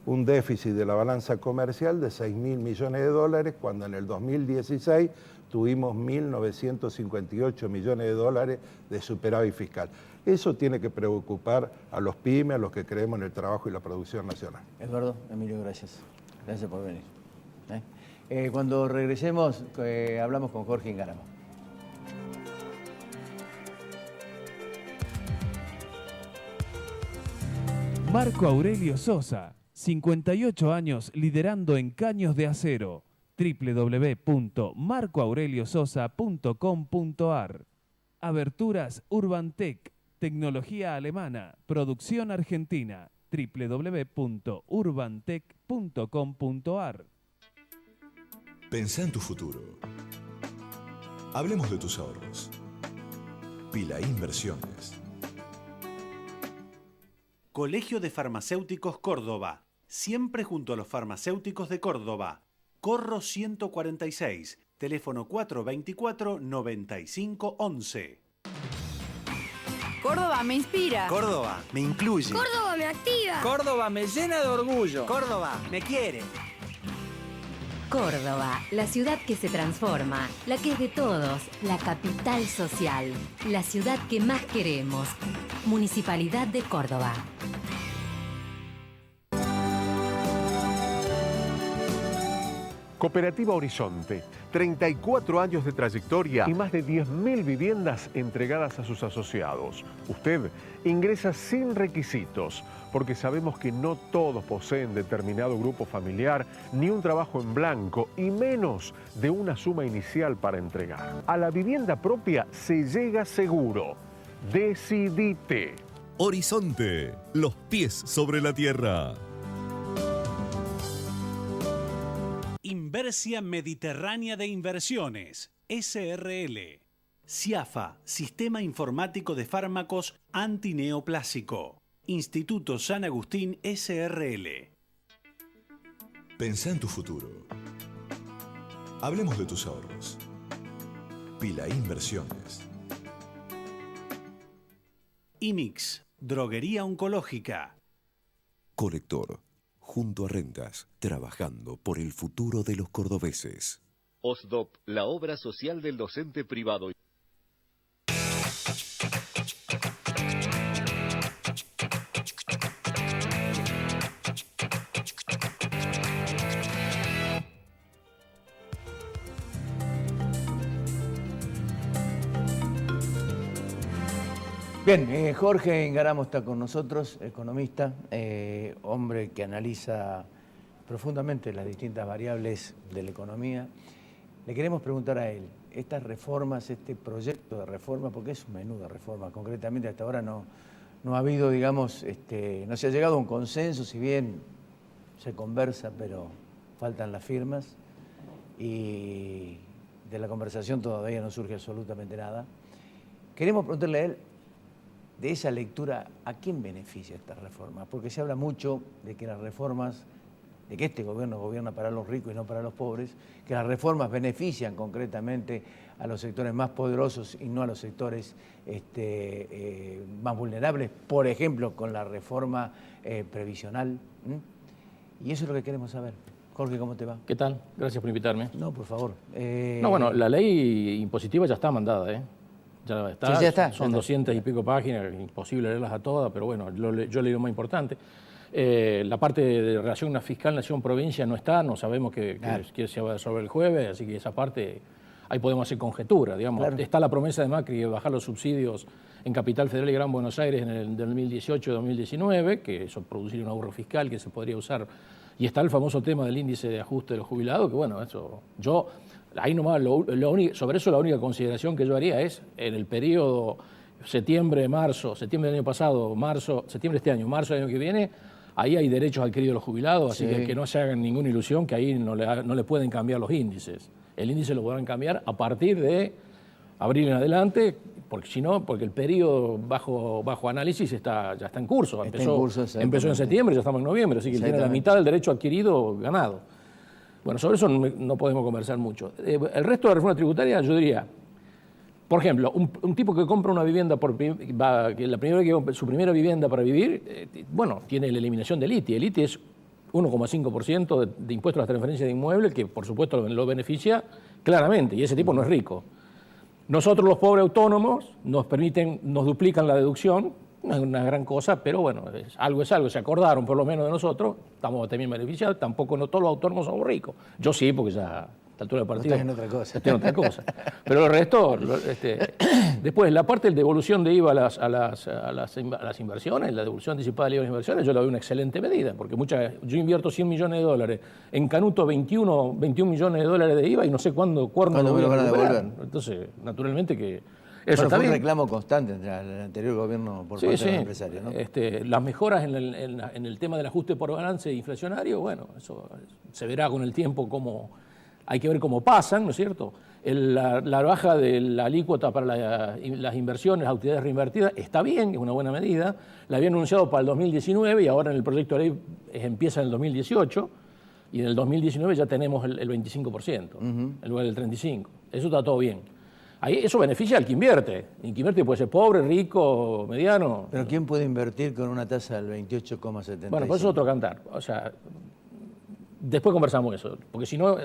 un déficit de la balanza comercial de 6.000 millones de dólares, cuando en el 2016 tuvimos 1.958 millones de dólares de superávit fiscal. Eso tiene que preocupar a los pymes, a los que creemos en el trabajo y la producción nacional. Eduardo, Emilio, gracias. Gracias por venir. Cuando regresemos, hablamos con Jorge Ingaramo. Marco Aurelio Sosa, 58 años liderando en caños de acero. www.marcoaureliososa.com.ar. Aberturas Urbantec, tecnología alemana, producción argentina. www.urbantec.com.ar. Pensá en tu futuro. Hablemos de tus ahorros. Pila Inversiones. Colegio de Farmacéuticos Córdoba, siempre junto a los farmacéuticos de Córdoba. Corro 146, teléfono 424-9511. Córdoba me inspira. Córdoba me incluye. Córdoba me activa. Córdoba me llena de orgullo. Córdoba me quiere. Córdoba, la ciudad que se transforma, la que es de todos, la capital social, la ciudad que más queremos. Municipalidad de Córdoba. Cooperativa Horizonte, 34 años de trayectoria y más de 10.000 viviendas entregadas a sus asociados. Usted ingresa sin requisitos, porque sabemos que no todos poseen determinado grupo familiar, ni un trabajo en blanco, y menos de una suma inicial para entregar. A la vivienda propia se llega seguro. Decidite. Horizonte, los pies sobre la tierra. Inversia Mediterránea de Inversiones, SRL. CIAFA, Sistema Informático de Fármacos Antineoplásico. Instituto San Agustín, SRL. Pensá en tu futuro. Hablemos de tus ahorros. Pila Inversiones. IMIX, Droguería Oncológica. Colector, junto a Rentas, trabajando por el futuro de los cordobeses. OSDOP, la obra social del docente privado. Bien, Jorge Ingaramo está con nosotros, economista, hombre que analiza profundamente las distintas variables de la economía. Le queremos preguntar a él, estas reformas, este proyecto de reforma, porque es un menú de reforma, concretamente hasta ahora no ha habido, digamos, no se ha llegado a un consenso, si bien se conversa, pero faltan las firmas, y de la conversación todavía no surge absolutamente nada. Queremos preguntarle a él, de esa lectura, ¿a quién beneficia esta reforma? Porque se habla mucho de que las reformas, de que este gobierno gobierna para los ricos y no para los pobres, que las reformas benefician concretamente a los sectores más poderosos y no a los sectores más vulnerables, por ejemplo, con la reforma previsional. Y eso es lo que queremos saber. Jorge, ¿cómo te va? ¿Qué tal? Gracias por invitarme. No, por favor. No, bueno, la ley impositiva ya está mandada, ¿eh? Ya está, sí, ya está, son 200 y pico páginas, imposible leerlas a todas, pero bueno, yo leí lo más importante. La parte de relación fiscal nación-provincia no está, no sabemos que se va a resolver el jueves, así que esa parte, ahí podemos hacer conjetura, digamos. Claro. Está la promesa de Macri de bajar los subsidios en Capital Federal y Gran Buenos Aires en el 2018 y 2019, que eso produciría un ahorro fiscal que se podría usar. Y está el famoso tema del índice de ajuste de los jubilados, que bueno, eso ahí nomás, sobre eso la única consideración que yo haría es, en el periodo septiembre del año pasado, septiembre de este año, marzo del año que viene, ahí hay derechos adquiridos de los jubilados, así que no se hagan ninguna ilusión que ahí no le pueden cambiar los índices. El índice lo podrán cambiar a partir de abril en adelante, porque el periodo bajo análisis ya está en curso. Empezó en septiembre, ya estamos en noviembre, así que tiene la mitad del derecho adquirido ganado. Bueno, sobre eso no podemos conversar mucho. El resto de la reforma tributaria, yo diría, por ejemplo, un tipo que compra una vivienda, su primera vivienda para vivir, tiene la eliminación del ITI. El ITI es 1,5% de impuesto a las transferencias de inmuebles, que por supuesto lo beneficia claramente, y ese tipo no es rico. Nosotros los pobres autónomos nos duplican la deducción, una gran cosa, pero bueno, algo es algo, se acordaron por lo menos de nosotros, estamos también beneficiados, tampoco no todos los autónomos somos ricos. Yo sí, porque ya a esta altura del partido... Estás en otra cosa. Estoy en otra cosa. Pero el resto, después, la parte de devolución de IVA a las inversiones, la devolución anticipada de IVA a las inversiones, yo la veo una excelente medida, porque yo invierto $100 millones, en Canuto 21 millones de dólares de IVA y no sé cuándo lo voy a devolver. Entonces, naturalmente que... Eso fue un reclamo constante entre el anterior gobierno por parte de los empresarios, ¿no? Las mejoras en el tema del ajuste por balance inflacionario, bueno, eso se verá con el tiempo hay que ver cómo pasan, ¿no es cierto? La baja de la alícuota para las inversiones, las utilidades reinvertidas, está bien, es una buena medida. La habían anunciado para el 2019 y ahora en el proyecto de ley empieza en el 2018 y en el 2019 ya tenemos el 25%, en lugar del 35%. Eso está todo bien. Eso beneficia al que invierte. El que invierte puede ser pobre, rico, mediano. ¿Pero quién puede invertir con una tasa del 28,75? Bueno, pues es otro cantar. O sea, después conversamos eso, porque si no,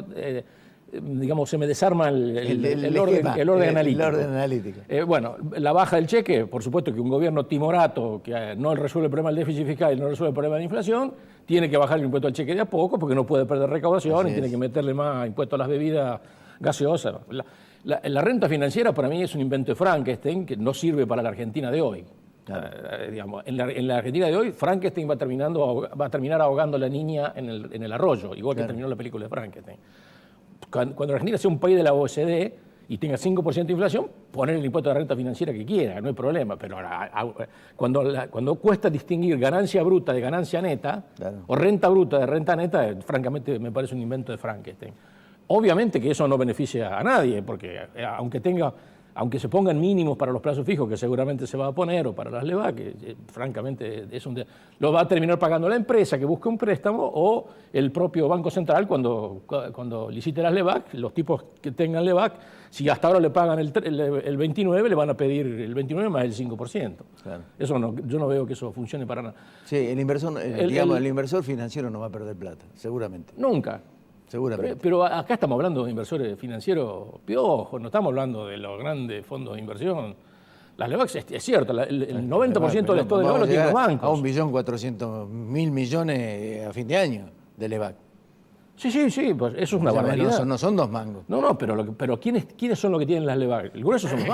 digamos, se me desarma el orden analítico. Bueno, la baja del cheque, por supuesto que un gobierno timorato que no resuelve el problema del déficit fiscal y no resuelve el problema de la inflación, tiene que bajar el impuesto al cheque de a poco porque no puede perder recaudación y tiene que meterle más impuestos a las bebidas gaseosas. La renta financiera para mí es un invento de Frankenstein que no sirve para la Argentina de hoy. Digamos, en la Argentina de hoy, Frankenstein va a terminar ahogando a la niña en el arroyo, igual que terminó la película de Frankenstein. Cuando la Argentina sea un país de la OECD y tenga 5% de inflación, poner el impuesto de renta financiera que quiera, no hay problema. Pero cuando cuesta distinguir ganancia bruta de ganancia neta, o renta bruta de renta neta, francamente me parece un invento de Frankenstein. Obviamente que eso no beneficia a nadie, porque aunque se pongan mínimos para los plazos fijos, que seguramente se va a poner, o para las LEVAC, que francamente lo va a terminar pagando la empresa que busque un préstamo o el propio Banco Central cuando licite las LEVAC, los tipos que tengan LEVAC, si hasta ahora le pagan el 29, le van a pedir el 29 más el 5%. Claro. Yo no veo que eso funcione para nada. Sí, el inversor financiero no va a perder plata, seguramente. Nunca. Seguramente. Pero acá estamos hablando de inversores financieros piojos, no estamos hablando de los grandes fondos de inversión. Las LEVAC, es cierto, el 90% del stock de LEVAC lo tienen los bancos. A 1.400.000 millones a fin de año de LEVAC. Sí, pues eso es una barbaridad. No son 2 mangos. No, pero ¿quiénes son los que tienen las LEVAC? El grueso son los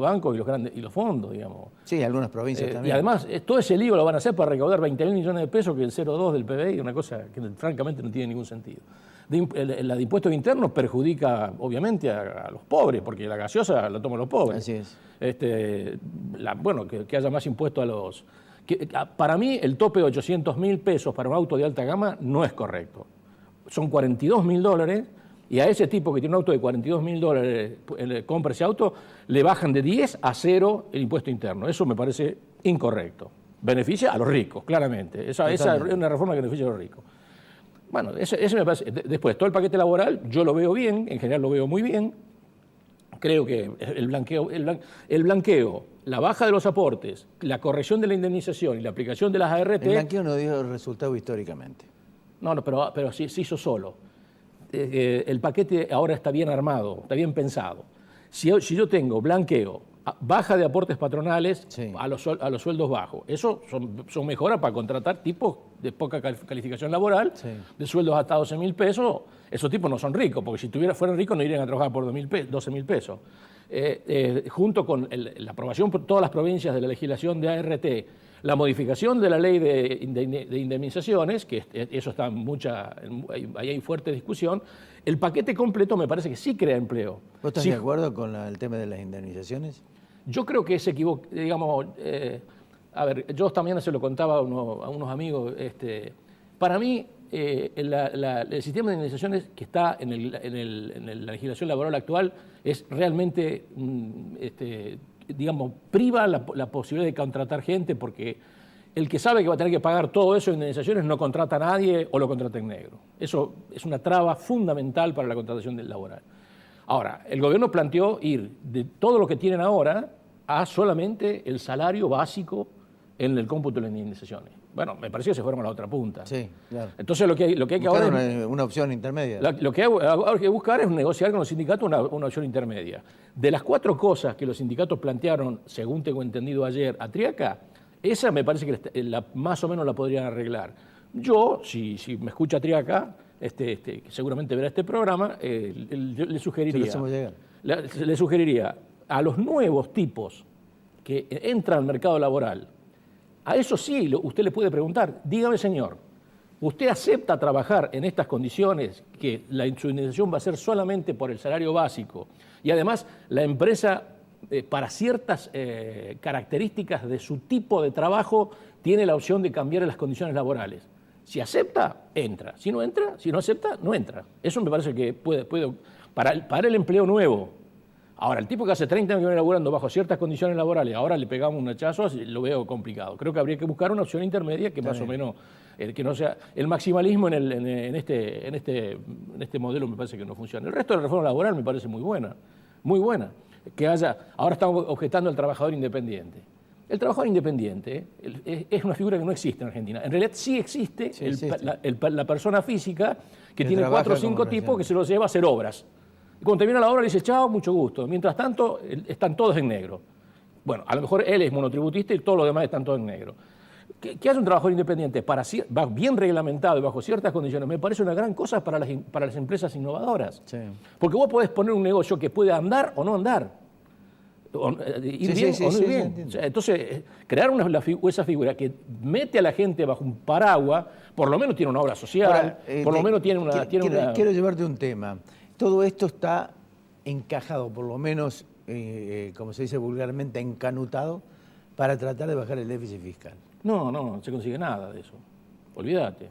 bancos y los grandes y los fondos, digamos. Sí, algunas provincias también. Y además, todo ese lío lo van a hacer para recaudar 20.000 millones de pesos, que el 0,2 del PBI, una cosa que francamente no tiene ningún sentido. La de impuestos internos perjudica, obviamente, a los pobres, porque la gaseosa la toman los pobres. Así es. Que haya más impuestos a los... Para mí, el tope de 800.000 pesos para un auto de alta gama no es correcto. Son $42.000 y a ese tipo que tiene un auto de $42.000 compra ese auto, le bajan de 10 a 0 el impuesto interno. Eso me parece incorrecto. Beneficia a los ricos, claramente. Esa es una reforma que beneficia a los ricos. Bueno, ese me parece. Después, todo el paquete laboral, yo lo veo bien, en general lo veo muy bien. Creo que el blanqueo, la baja de los aportes, la corrección de la indemnización y la aplicación de las ART... El blanqueo no dio resultado históricamente. No, pero sí se hizo solo. El paquete ahora está bien armado, está bien pensado. Si yo tengo blanqueo, baja de aportes patronales a los sueldos bajos, eso son mejoras para contratar tipos de poca calificación laboral, de sueldos hasta 12.000 pesos. Esos tipos no son ricos, porque si fueran ricos no irían a trabajar por 12.000 pesos. Junto con la aprobación por todas las provincias de la legislación de ART, la modificación de la ley de indemnizaciones, que eso está ahí hay fuerte discusión, el paquete completo me parece que sí crea empleo. ¿Vos estás de acuerdo con el tema de las indemnizaciones? Yo creo que se equivoca, digamos, yo también se lo contaba a unos amigos, para mí el sistema de indemnizaciones que está en la legislación laboral actual es realmente, digamos, priva la posibilidad de contratar gente, porque el que sabe que va a tener que pagar todo eso en indemnizaciones no contrata a nadie o lo contrata en negro. Eso es una traba fundamental para la contratación laboral. Ahora, el gobierno planteó ir de todo lo que tienen ahora a solamente el salario básico en el cómputo de las indemnizaciones. Bueno, me pareció que se fueron a la otra punta. Sí, claro. Entonces lo que hay que ahora una opción intermedia. Lo que hay que buscar es negociar con los sindicatos una opción intermedia. De las 4 cosas que los sindicatos plantearon, según tengo entendido ayer, a Triaca, esa me parece que más o menos la podrían arreglar. Yo, si me escucha Triaca, que seguramente verá este programa, le sugeriría a los nuevos tipos que entran al mercado laboral, a eso sí usted le puede preguntar, dígame señor, ¿usted acepta trabajar en estas condiciones, que su indemnización va a ser solamente por el salario básico y además la empresa para ciertas características de su tipo de trabajo tiene la opción de cambiar las condiciones laborales? Si acepta, entra. Si no acepta, no entra. Eso me parece que puede para el empleo nuevo. Ahora, el tipo que hace 30 años que viene laburando bajo ciertas condiciones laborales, ahora le pegamos un hachazo, lo veo complicado. Creo que habría que buscar una opción intermedia que más o menos, que no sea el maximalismo en este modelo, me parece que no funciona. El resto de la reforma laboral me parece muy buena, muy buena. Ahora estamos objetando al trabajador independiente. El trabajador independiente es una figura que no existe en Argentina. En realidad sí existe, la persona física que tiene 4 o 5 tipos que se los lleva a hacer obras. Y cuando termina la obra le dice, chao, mucho gusto. Mientras tanto, están todos en negro. Bueno, a lo mejor él es monotributista y todos los demás están todos en negro. Que haya un trabajador independiente bien reglamentado y bajo ciertas condiciones me parece una gran cosa para las empresas innovadoras. Sí. Porque vos podés poner un negocio que puede andar o no andar. Ir bien o no ir bien. O sea, entonces, crear esa figura que mete a la gente bajo un paraguas, por lo menos tiene una obra social, ahora, por lo menos tiene una... Quiero llevarte un tema. Todo esto está encajado, por lo menos, como se dice vulgarmente, encanutado, para tratar de bajar el déficit fiscal. No se consigue nada de eso. Olvídate.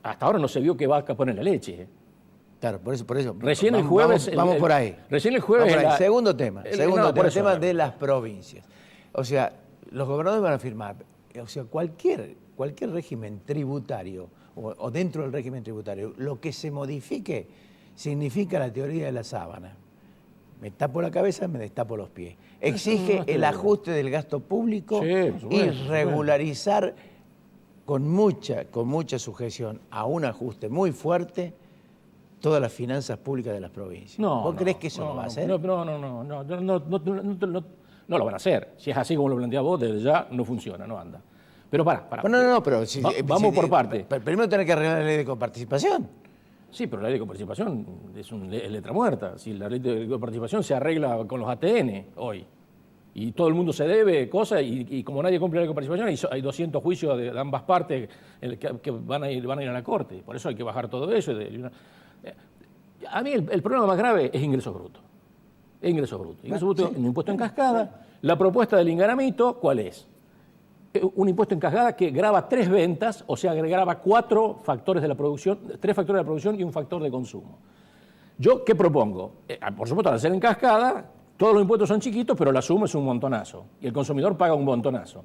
Hasta ahora no se vio que va a poner la leche. Claro, por eso. Recién el jueves... Vamos por ahí. Recién el jueves... Segundo tema. El tema de las provincias. O sea, los gobernadores van a firmar. O sea, cualquier régimen tributario o dentro del régimen tributario, lo que se modifique significa la teoría de la sábana. Me tapo la cabeza, me destapo los pies. Exige el ajuste del gasto público y regularizar con mucha sujeción a un ajuste muy fuerte todas las finanzas públicas de las provincias. ¿Vos creés que eso no va a hacer? No lo van a hacer. Si es así como lo planteás vos, desde ya no funciona, no anda. Pero para. Pero vamos por parte. Primero tenés que arreglar la ley de coparticipación. Sí, pero la ley de coparticipación es letra muerta. Si la ley de coparticipación se arregla con los ATN hoy, y todo el mundo se debe cosas, y como nadie cumple la ley de coparticipación, hay 200 juicios de ambas partes que van a ir a la Corte. Por eso hay que bajar todo eso. A mí el problema más grave es ingresos brutos. Ingresos brutos, un impuesto en cascada. La propuesta del Ingaramito, ¿cuál es? Un impuesto en cascada que grava 3 ventas, o sea, grava 4 factores de la producción, 3 factores de la producción y un factor de consumo. ¿Yo qué propongo? Por supuesto, al ser en cascada, todos los impuestos son chiquitos, pero la suma es un montonazo. Y el consumidor paga un montonazo.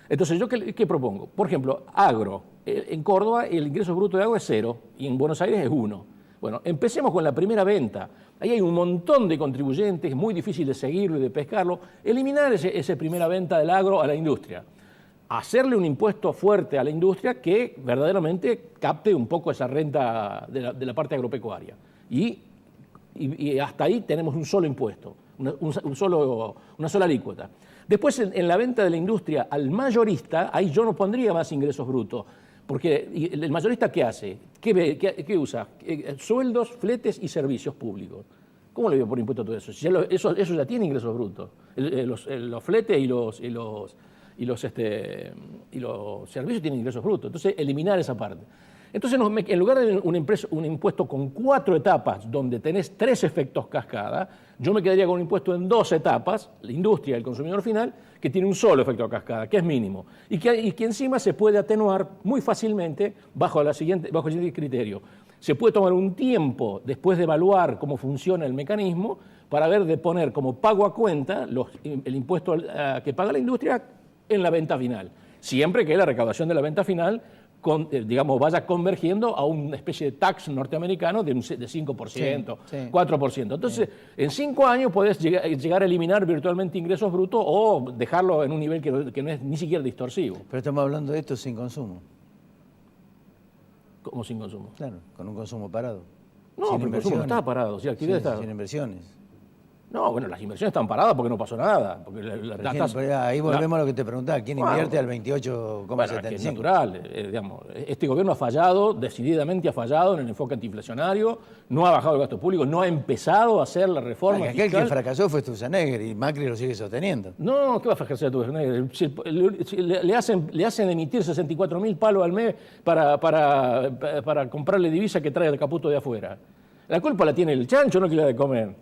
Entonces, ¿yo qué propongo? Por ejemplo, agro. En Córdoba el ingreso bruto de agro es 0 y en Buenos Aires es 1. Bueno, empecemos con la primera venta. Ahí hay un montón de contribuyentes, es muy difícil de seguirlo y de pescarlo. Eliminar esa primera venta del agro a la industria. Hacerle un impuesto fuerte a la industria que verdaderamente capte un poco esa renta de la parte agropecuaria. Y hasta ahí tenemos un solo impuesto, una sola alícuota. Después, en la venta de la industria al mayorista, ahí yo no pondría más ingresos brutos. Porque el mayorista, ¿qué hace? ¿Qué usa? Sueldos, fletes y servicios públicos. ¿Cómo le voy a poner impuesto a todo eso? Si eso ya tiene ingresos brutos. Los fletes y los servicios tienen ingresos brutos. Entonces, eliminar esa parte. Entonces, en lugar de un impuesto con 4 etapas, donde tenés 3 efectos cascada, yo me quedaría con un impuesto en 2 etapas, la industria y el consumidor final, que tiene un solo efecto cascada, que es mínimo, y que encima se puede atenuar muy fácilmente bajo el siguiente criterio. Se puede tomar un tiempo después de evaluar cómo funciona el mecanismo para ver de poner como pago a cuenta el impuesto que paga la industria en la venta final, siempre que la recaudación de la venta final vaya convergiendo a una especie de tax norteamericano de 5%, 4%. Entonces, en 5 años podés llegar a eliminar virtualmente ingresos brutos o dejarlo en un nivel que no es ni siquiera distorsivo. Pero estamos hablando de esto sin consumo. ¿Cómo sin consumo? Claro, con un consumo parado. No, pero el consumo no está parado, si la actividad está... Sin inversiones. No, bueno, las inversiones están paradas porque no pasó nada. Porque ahí volvemos a lo que te preguntaba. ¿Quién invierte al 28,75? Bueno, es natural. Este gobierno ha fallado, decididamente ha fallado en el enfoque antiinflacionario, no ha bajado el gasto público, no ha empezado a hacer la reforma fiscal. Aquel que fracasó fue Sturzenegger y Macri lo sigue sosteniendo. No, ¿qué va a fracasar Sturzenegger? Le hacen emitir 64.000 palos al mes para comprarle divisa que trae el caputo de afuera. La culpa la tiene el chancho, no que le da de comer.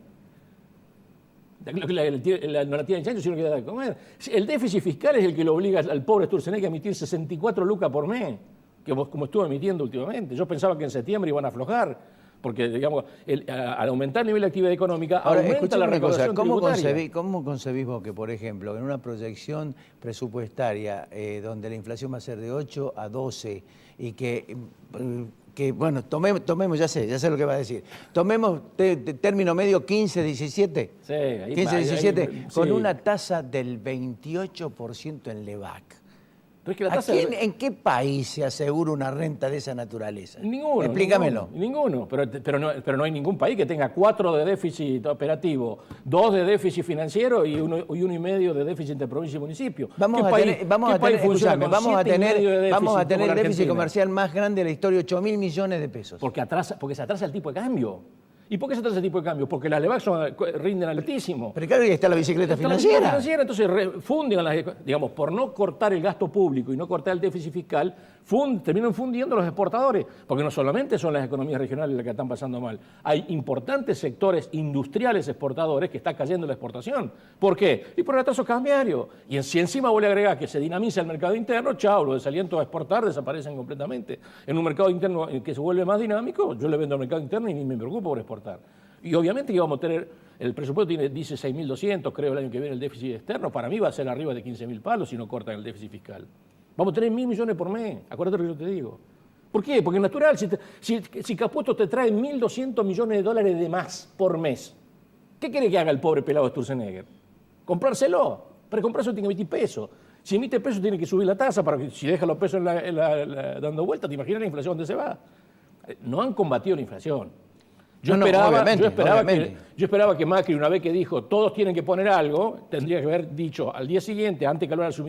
No la tiene el chancho, sino que da de comer. El déficit fiscal es el que lo obliga al pobre Sturzenegger a emitir 64 lucas por mes, como estuvo emitiendo últimamente. Yo pensaba que en septiembre iban a aflojar, porque al aumentar el nivel de actividad económica, aumenta la recaudación tributaria. ¿Cómo concebís vos que, por ejemplo, en una proyección presupuestaria donde la inflación va a ser de 8 a 12 y que que bueno, tomemos, ya sé lo que va a decir. Tomemos término medio 15-17. Sí, ahí 15-17, con sí. una tasa del 28% en LEVAC. Pero es que la tasa ¿En qué país se asegura una renta de esa naturaleza? Ninguno. Explícamelo. Ninguno. Pero no hay ningún país que tenga 4 de déficit operativo, 2 de déficit financiero y 1,5 de déficit entre provincia y municipio. Vamos a tener el déficit comercial más grande de la historia, 8.000 millones de pesos. Porque se atrasa el tipo de cambio. ¿Y por qué se atrasa el tipo de cambio? Porque las LEVAC rinden altísimo. Pero claro, ahí está la bicicleta financiera. Entonces funden, digamos, por no cortar el gasto público y no cortar el déficit fiscal, terminan fundiendo los exportadores. Porque no solamente son las economías regionales las que están pasando mal. Hay importantes sectores industriales exportadores que está cayendo la exportación. ¿Por qué? Y por el atraso cambiario. Y si encima vos le agregás que se dinamiza el mercado interno, chao, los desalientos a exportar desaparecen completamente. En un mercado interno que se vuelve más dinámico, yo le vendo al mercado interno y ni me preocupo por exportar. Y obviamente que vamos a tener, el presupuesto dice 6.200, creo, el año que viene el déficit externo, para mí va a ser arriba de 15.000 palos si no cortan el déficit fiscal. Vamos a tener 1.000 millones por mes, acuérdate lo que yo te digo. ¿Por qué? Porque es natural, si Caputo te trae 1.200 millones de dólares de más por mes, ¿qué quiere que haga el pobre pelado de Sturzenegger? Comprárselo, para comprarse tiene que emitir pesos. Si emite pesos tiene que subir la tasa, para que si deja los pesos dando vueltas, ¿te imaginas la inflación dónde se va? No han combatido la inflación. Yo esperaba que Macri, una vez que dijo todos tienen que poner algo, tendría que haber dicho al día siguiente, antes que hablara sus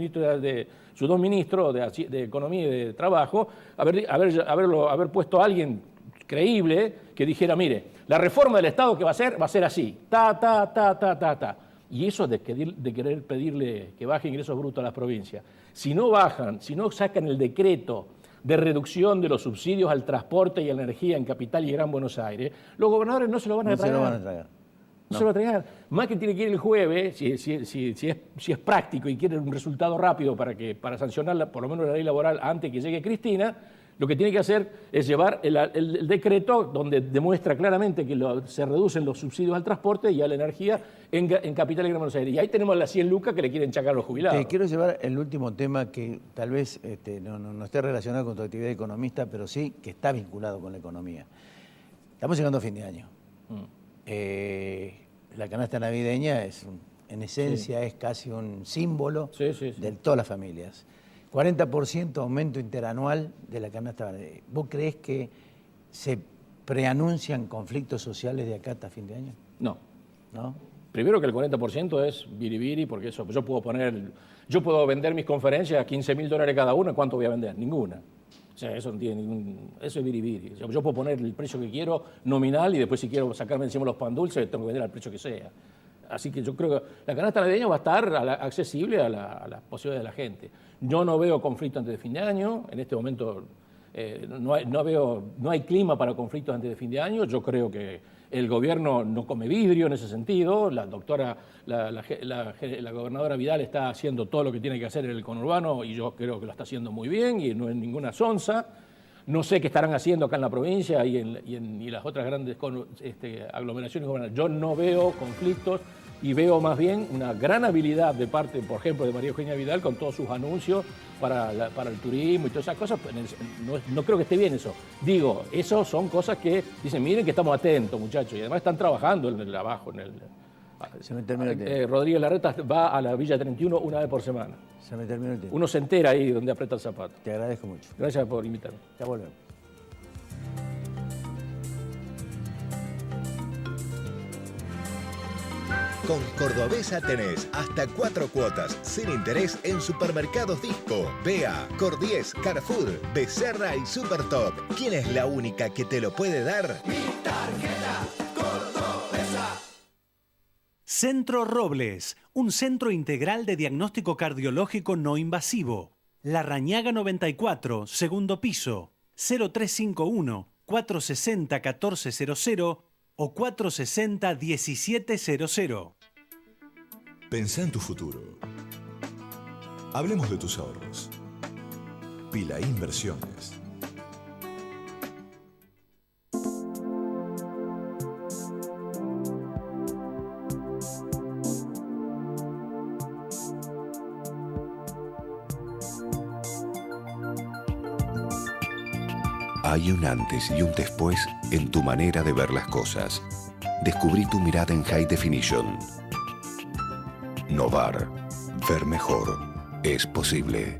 dos ministros de Economía y de Trabajo, haber puesto a alguien creíble que dijera, mire, la reforma del Estado que va a ser así, ta. Y eso de querer pedirle que baje ingresos brutos a las provincias. Si no bajan, si no sacan el decreto de reducción de los subsidios al transporte y a la energía en Capital y Gran Buenos Aires, los gobernadores no se lo van a traer. No se lo van a traer. Macri tiene que ir el jueves, si es práctico y quiere un resultado rápido para sancionar por lo menos la ley laboral antes que llegue Cristina, lo que tiene que hacer es llevar el decreto donde demuestra claramente que se reducen los subsidios al transporte y a la energía en Capital y Gran Buenos Aires. Y ahí tenemos las 100 lucas que le quieren chacar a los jubilados. Te quiero llevar el último tema que tal vez no esté relacionado con tu actividad de economista, pero sí que está vinculado con la economía. Estamos llegando a fin de año. La canasta navideña en esencia es casi un símbolo de todas las familias. 40% aumento interanual de la canasta. ¿Vos creés que se preanuncian conflictos sociales de acá hasta fin de año? No. ¿No? Primero que el 40% es biribiri, porque eso yo puedo vender mis conferencias a $15.000 cada una, ¿cuánto voy a vender? Ninguna. O sea, eso no tiene eso es biribiri. O sea, yo puedo poner el precio que quiero, nominal, y después si quiero sacarme encima los pan dulces, tengo que vender al precio que sea. Así que yo creo que la canasta navideña va a estar accesible a las posibilidades de la gente. Yo no veo conflicto antes de fin de año. En este momento no hay clima para conflictos antes de fin de año. Yo creo que el gobierno no come vidrio en ese sentido. La gobernadora Vidal está haciendo todo lo que tiene que hacer en el conurbano y yo creo que lo está haciendo muy bien y no es ninguna sonza. No sé qué estarán haciendo acá en la provincia y las otras grandes aglomeraciones gobernamentales. Yo no veo conflictos y veo más bien una gran habilidad de parte, por ejemplo, de María Eugenia Vidal con todos sus anuncios para el turismo y todas esas cosas. No creo que esté bien eso. Digo, eso son cosas que dicen, miren que estamos atentos, muchachos, y además están trabajando abajo. Se me terminó el tiempo. Rodríguez Larreta va a la Villa 31 una vez por semana. Se me terminó el tiempo. Uno se entera ahí donde aprieta el zapato. Te agradezco mucho. Gracias por invitarme. Ya volvemos. Con Cordobesa tenés hasta 4 cuotas sin interés en Supermercados Disco, Bea, Cordies, Carrefour, Becerra y Supertop. ¿Quién es la única que te lo puede dar? Mi tarjeta Cordobesa. Centro Robles, un centro integral de diagnóstico cardiológico no invasivo. La Rañaga 94, segundo piso, 0351 460 1400 o 460-1700. Pensá en tu futuro. Hablemos de tus ahorros. Pila Inversiones. Hay un antes y un después en tu manera de ver las cosas. Descubrí tu mirada en High Definition. Novar. Ver mejor. Es posible.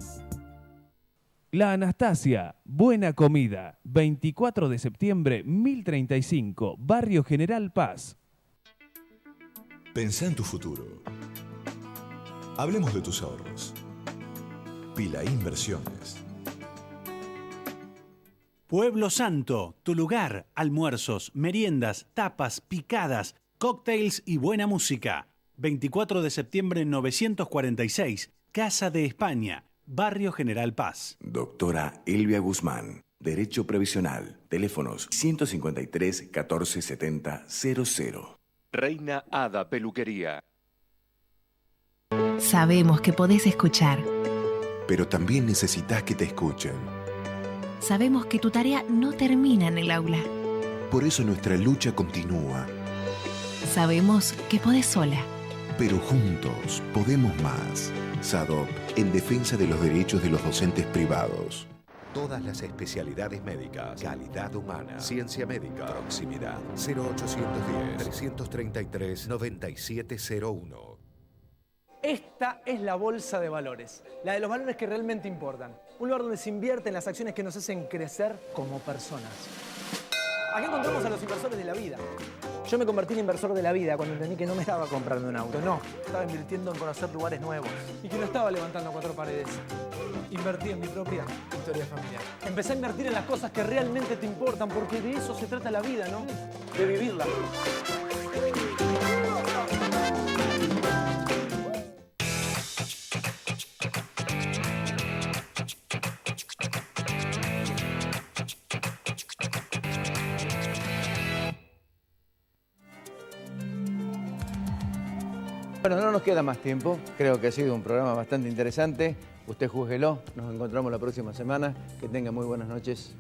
La Anastasia, buena comida. 24 de septiembre, 1035, Barrio General Paz. Pensá en tu futuro. Hablemos de tus ahorros. Pila Inversiones. Pueblo Santo, tu lugar, almuerzos, meriendas, tapas, picadas, cócteles y buena música. 24 de septiembre 946, Casa de España, Barrio General Paz. Doctora Elvia Guzmán, Derecho Previsional, teléfonos 153 1470 00. Reina Hada Peluquería. Sabemos que podés escuchar. Pero también necesitas que te escuchen. Sabemos que tu tarea no termina en el aula. Por eso nuestra lucha continúa. Sabemos que podés sola. Pero juntos podemos más. SADOP, en defensa de los derechos de los docentes privados. Todas las especialidades médicas, calidad humana, ciencia médica, proximidad. 0810-333-9701. Esta es la bolsa de valores, la de los valores que realmente importan. Un lugar donde se invierten las acciones que nos hacen crecer como personas. Aquí encontramos a los inversores de la vida. Yo me convertí en inversor de la vida cuando entendí que no me estaba comprando un auto, no. Estaba invirtiendo en conocer lugares nuevos y que no estaba levantando cuatro paredes. Invertí en mi propia historia familiar. Empecé a invertir en las cosas que realmente te importan, porque de eso se trata la vida, ¿no? De vivirla. Bueno, no nos queda más tiempo. Creo que ha sido un programa bastante interesante. Usted júzguelo. Nos encontramos la próxima semana. Que tenga muy buenas noches.